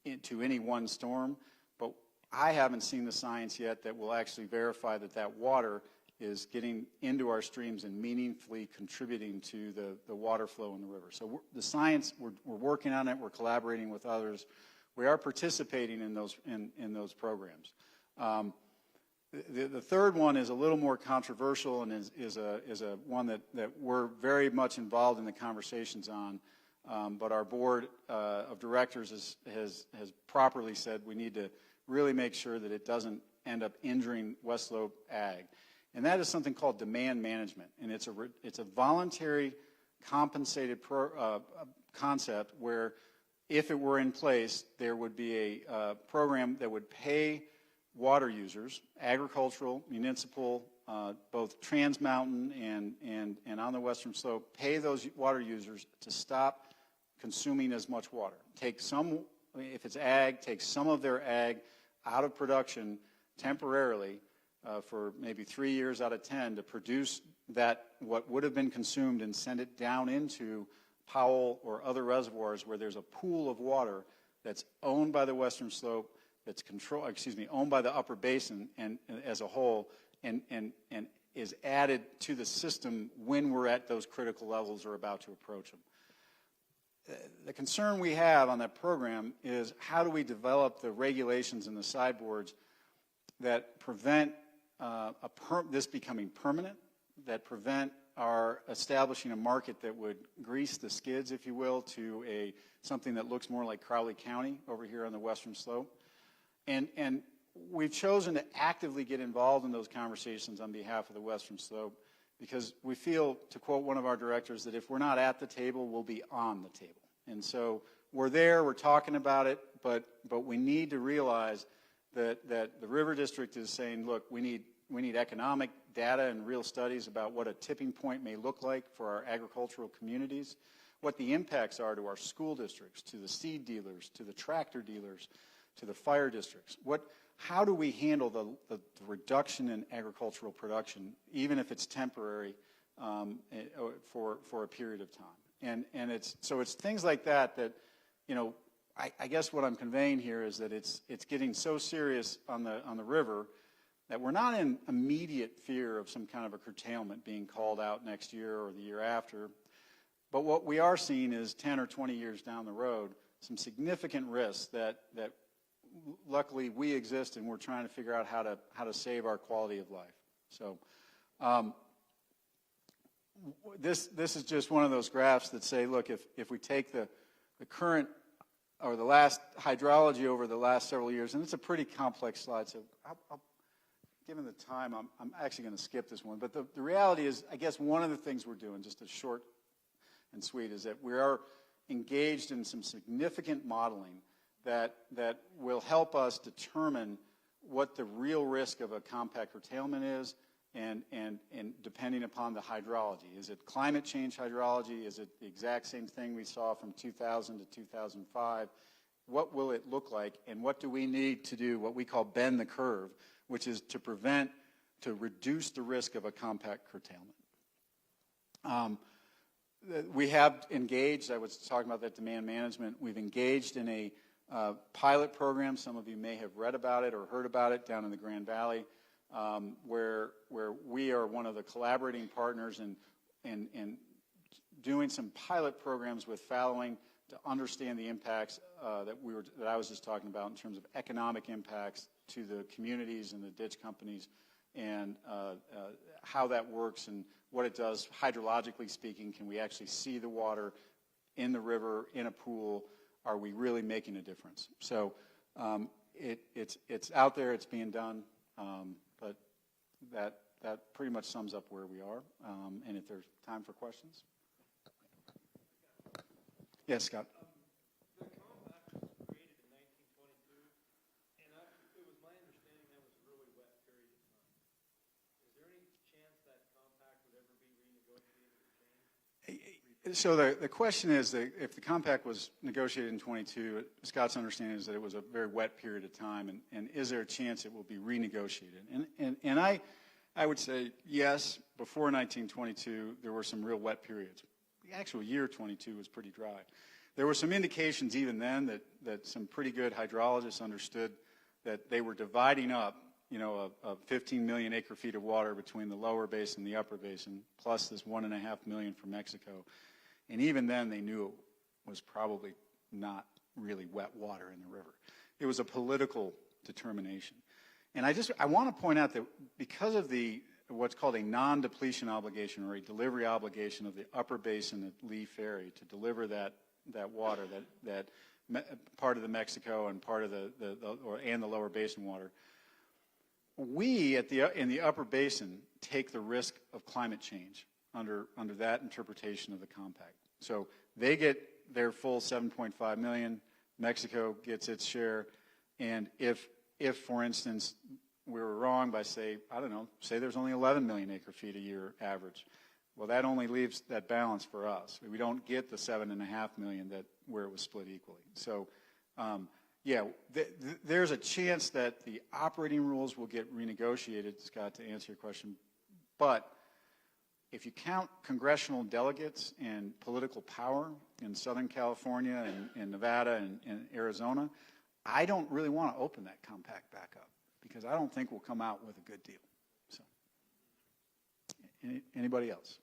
into any one storm, but I haven't seen the science yet that will actually verify that that water is getting into our streams and meaningfully contributing to the water flow in the river. So the science, we're working on it. We're collaborating with others. We are participating in those programs. The third one is a little more controversial and is a one that we're very much involved in the conversations on. But our board of directors has properly said we need to really make sure that it doesn't end up injuring West Slope ag. And that is something called demand management. And it's a voluntary compensated concept where if it were in place, there would be a program that would pay water users, agricultural, municipal, both Trans Mountain and on the western slope, pay those water users to stop consuming as much water. Take some, if it's ag, take some of their ag out of production temporarily for maybe 3 years out of 10 to produce that what would have been consumed and send it down into Powell or other reservoirs where there's a pool of water that's owned by the western slope, that's owned by the upper basin and as a whole, and is added to the system when we're at those critical levels or about to approach them. The concern we have on that program is how do we develop the regulations and the sideboards that prevent this becoming permanent, that prevent our establishing a market that would grease the skids, if you will, to something that looks more like Crowley County over here on the western slope. And we've chosen to actively get involved in those conversations on behalf of the Western Slope because we feel, to quote one of our directors, that if we're not at the table, we'll be on the table. And so we're there, we're talking about it, but we need to realize that the River District is saying, look, we need economic data and real studies about what a tipping point may look like for our agricultural communities, what the impacts are to our school districts, to the seed dealers, to the tractor dealers, to the fire districts. How do we handle the reduction in agricultural production, even if it's temporary, for a period of time? And it's things like that, you know, I guess what I'm conveying here is that it's getting so serious on the river that we're not in immediate fear of some kind of a curtailment being called out next year or the year after. But what we are seeing is 10 or 20 years down the road, some significant risks that luckily we exist, and we're trying to figure out how to save our quality of life. So this is just one of those graphs that say, look, if we take the current or the last hydrology over the last several years, and it's a pretty complex slide, so given the time, I'm actually going to skip this one. But the reality is, I guess one of the things we're doing, just a short and sweet, is that we are engaged in some significant modeling that will help us determine what the real risk of a compact curtailment is, and depending upon the hydrology. Is it climate change hydrology? Is it the exact same thing we saw from 2000 to 2005? What will it look like, and what do we need to do, what we call bend the curve, which is to reduce the risk of a compact curtailment. We have engaged, I was talking about that demand management, we've engaged in a pilot program. Some of you may have read about it or heard about it down in the Grand Valley, where we are one of the collaborating partners in doing some pilot programs with fallowing to understand the impacts that I was just talking about in terms of economic impacts to the communities and the ditch companies, and how that works and what it does hydrologically speaking. Can we actually see the water in the river, in a pool? Are we really making a difference? So it's out there, it's being done, but that pretty much sums up where we are. And if there's time for questions. Yes, Scott. The compact was created in 1922, and it was my understanding that was a really wet period of time. Is there any chance that compact would ever be renegotiated or changed? So the question is that if the compact was negotiated in 22, Scott's understanding is that it was a very wet period of time, and is there a chance it will be renegotiated? And I would say yes. Before 1922, there were some real wet periods. The actual year 22 was pretty dry. There were some indications even then that some pretty good hydrologists understood that they were dividing up, you know, a 15 million acre feet of water between the lower basin and the upper basin, plus this 1.5 million from Mexico. And even then, they knew it was probably not really wet water in the river. It was a political determination. And I want to point out that because of what's called a non-depletion obligation, or a delivery obligation of the upper basin at Lee Ferry to deliver that water, that part of the Mexico and part of the lower basin water, we in the upper basin take the risk of climate change under that interpretation of the compact. So they get their full 7.5 million, Mexico gets its share, and if for instance we were wrong by say there's only 11 million acre feet a year average, well, that only leaves that balance for us. We don't get the 7.5 million where it was split equally. So there's a chance that the operating rules will get renegotiated, Scott, to answer your question. But if you count congressional delegates and political power in Southern California and Nevada and Arizona, I don't really want to open that compact back up, because I don't think we'll come out with a good deal. So, anybody else?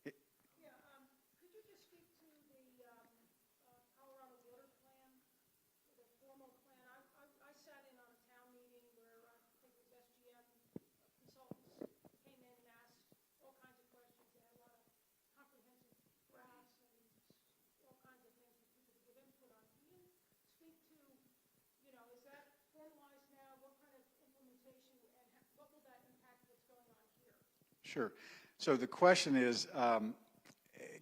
Could you just speak to the Colorado Water Plan, the formal plan? I sat in on a town meeting where I think it was SGM consultants came in and asked all kinds of questions. They had a lot of comprehensive graphs and all kinds of things for people to give input on. Can you speak Sure. So the question is,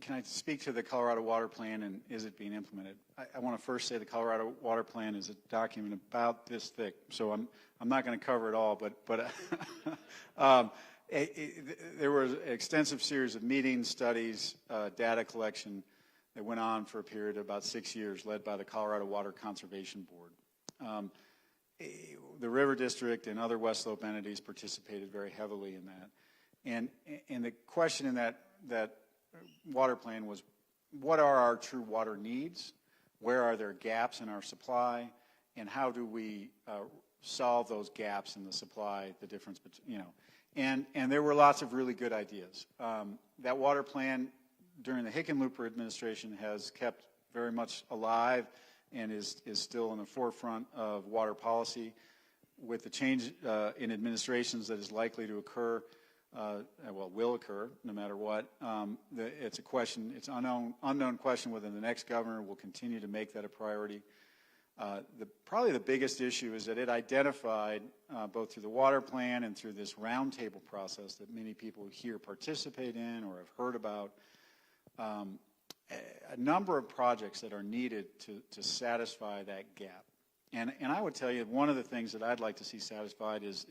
can I speak to the Colorado Water Plan and is it being implemented? I want to first say the Colorado Water Plan is a document about this thick, so I'm not going to cover it all, but there was an extensive series of meetings, studies, data collection that went on for a period of about 6 years, led by the Colorado Water Conservation Board. The River District and other West Slope entities participated very heavily in that. And the question in that water plan was, what are our true water needs? Where are there gaps in our supply? And how do we solve those gaps in the supply, the difference between, you know. And there were lots of really good ideas. That water plan during the Hickenlooper administration has kept very much alive and is still in the forefront of water policy. With the change in administrations that is likely to occur, will occur no matter what, it's a question, it's an unknown question whether the next governor will continue to make that a priority. Probably the biggest issue is that it identified, both through the water plan and through this roundtable process that many people here participate in or have heard about, a number of projects that are needed to satisfy that gap. And I would tell you one of the things that I'd like to see satisfied is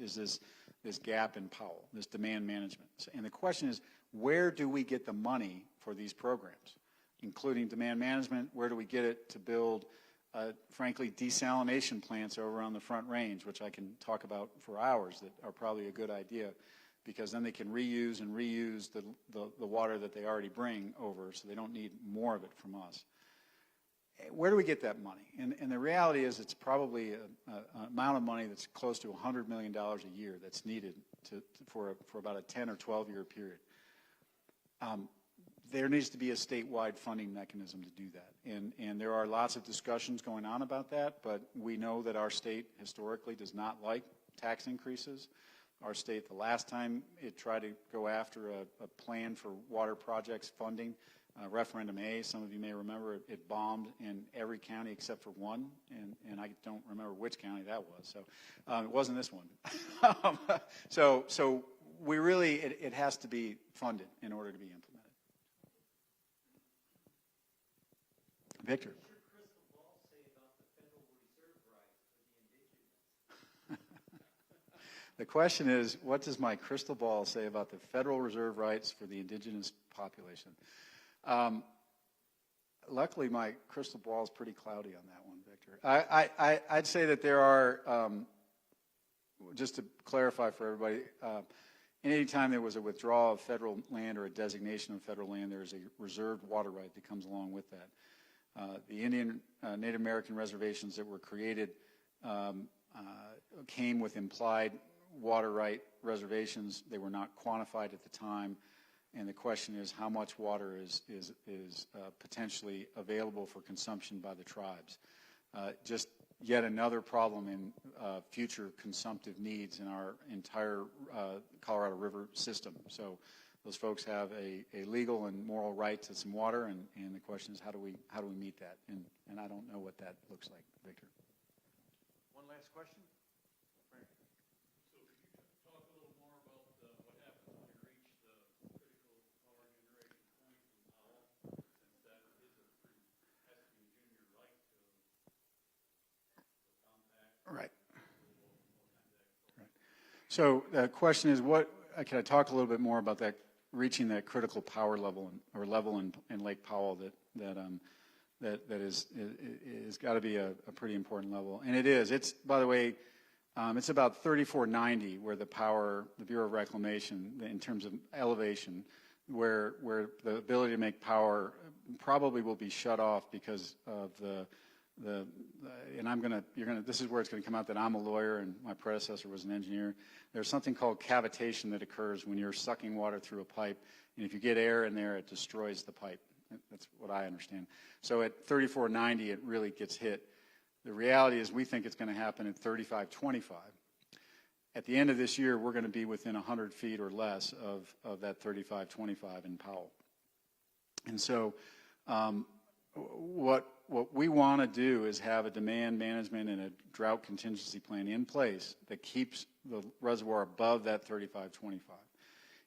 this gap in Powell, this demand management. And the question is, where do we get the money for these programs, including demand management? Where do we get it to build, frankly, desalination plants over on the Front Range, which I can talk about for hours, that are probably a good idea, because then they can reuse and reuse the water that they already bring over, so they don't need more of it from us. Where do we get that money? And the reality is it's probably an amount of money that's close to $100 million a year that's needed for about a 10 or 12-year period. There needs to be a statewide funding mechanism to do that. And there are lots of discussions going on about that, but we know that our state historically does not like tax increases. Our state, the last time it tried to go after a plan for water projects funding, Referendum A, some of you may remember, it bombed in every county except for one, and I don't remember which county that was. So it wasn't this one. So we really, it has to be funded in order to be implemented. Victor. What does your crystal ball say about the federal reserve rights for the indigenous? The question is, what does my crystal ball say about the federal reserve rights for the indigenous population? Luckily, my crystal ball is pretty cloudy on that one, Victor. I'd say that there are, just to clarify for everybody, any time there was a withdrawal of federal land or a designation of federal land, there is a reserved water right that comes along with that. The Indian Native American reservations that were created came with implied water right reservations. They were not quantified at the time. And the question is, how much water is potentially available for consumption by the tribes? Just yet another problem in future consumptive needs in our entire Colorado River system. So those folks have a legal and moral right to some water, and the question is, how do we meet that? And I don't know what that looks like, Victor. One last question. Right. So the question is, can I talk a little bit more about that, reaching that critical power level or level in Lake Powell that is got to be a pretty important level, and it is. It's, by the way, it's about 3490 where the Bureau of Reclamation, in terms of elevation, where the ability to make power probably will be shut off because of and this is where it's going to come out that I'm a lawyer and my predecessor was an engineer. There's something called cavitation that occurs when you're sucking water through a pipe, and if you get air in there, it destroys the pipe. That's what I understand. So at 3490, it really gets hit. The reality is we think it's going to happen at 3525. At the end of this year, we're going to be within 100 feet or less of that 3525 in Powell. And so what we want to do is have a demand management and a drought contingency plan in place that keeps the reservoir above that 3525.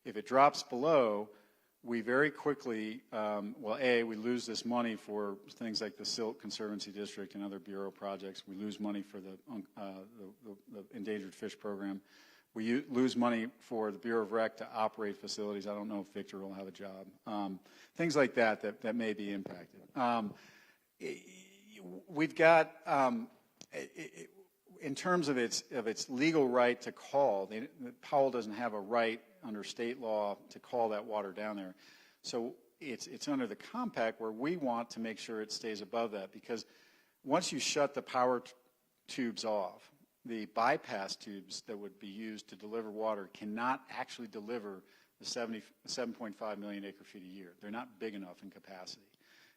If it drops below, we very quickly, well, we lose this money for things like the Silt Conservancy District and other Bureau projects. We lose money for the Endangered Fish Program. We lose money for the Bureau of Rec to operate facilities. I don't know if Victor will have a job. Things like that may be impacted. We've got, in terms of its legal right to call, Powell doesn't have a right under state law to call that water down there. So it's under the compact where we want to make sure it stays above that, because once you shut the power tubes off, the bypass tubes that would be used to deliver water cannot actually deliver the 7.5 million acre feet a year. They're not big enough in capacity.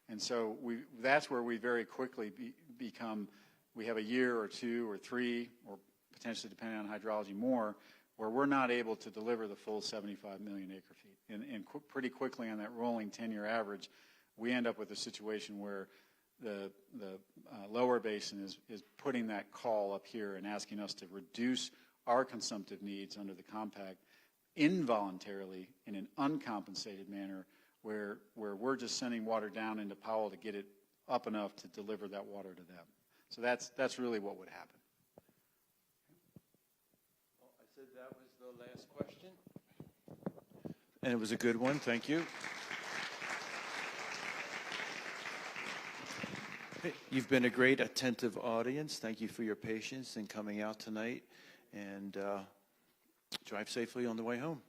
And so that's where we very quickly become, we have a year or two or three, or potentially depending on hydrology more, where we're not able to deliver the full 75 million acre feet. And pretty quickly on that rolling 10-year average, we end up with a situation where the lower basin is putting that call up here and asking us to reduce our consumptive needs under the compact involuntarily in an uncompensated manner, where we're just sending water down into Powell to get it up enough to deliver that water to them. So that's really what would happen. Well, I said that was the last question. And it was a good one. Thank you. You've been a great, attentive audience. Thank you for your patience in coming out tonight. And drive safely on the way home.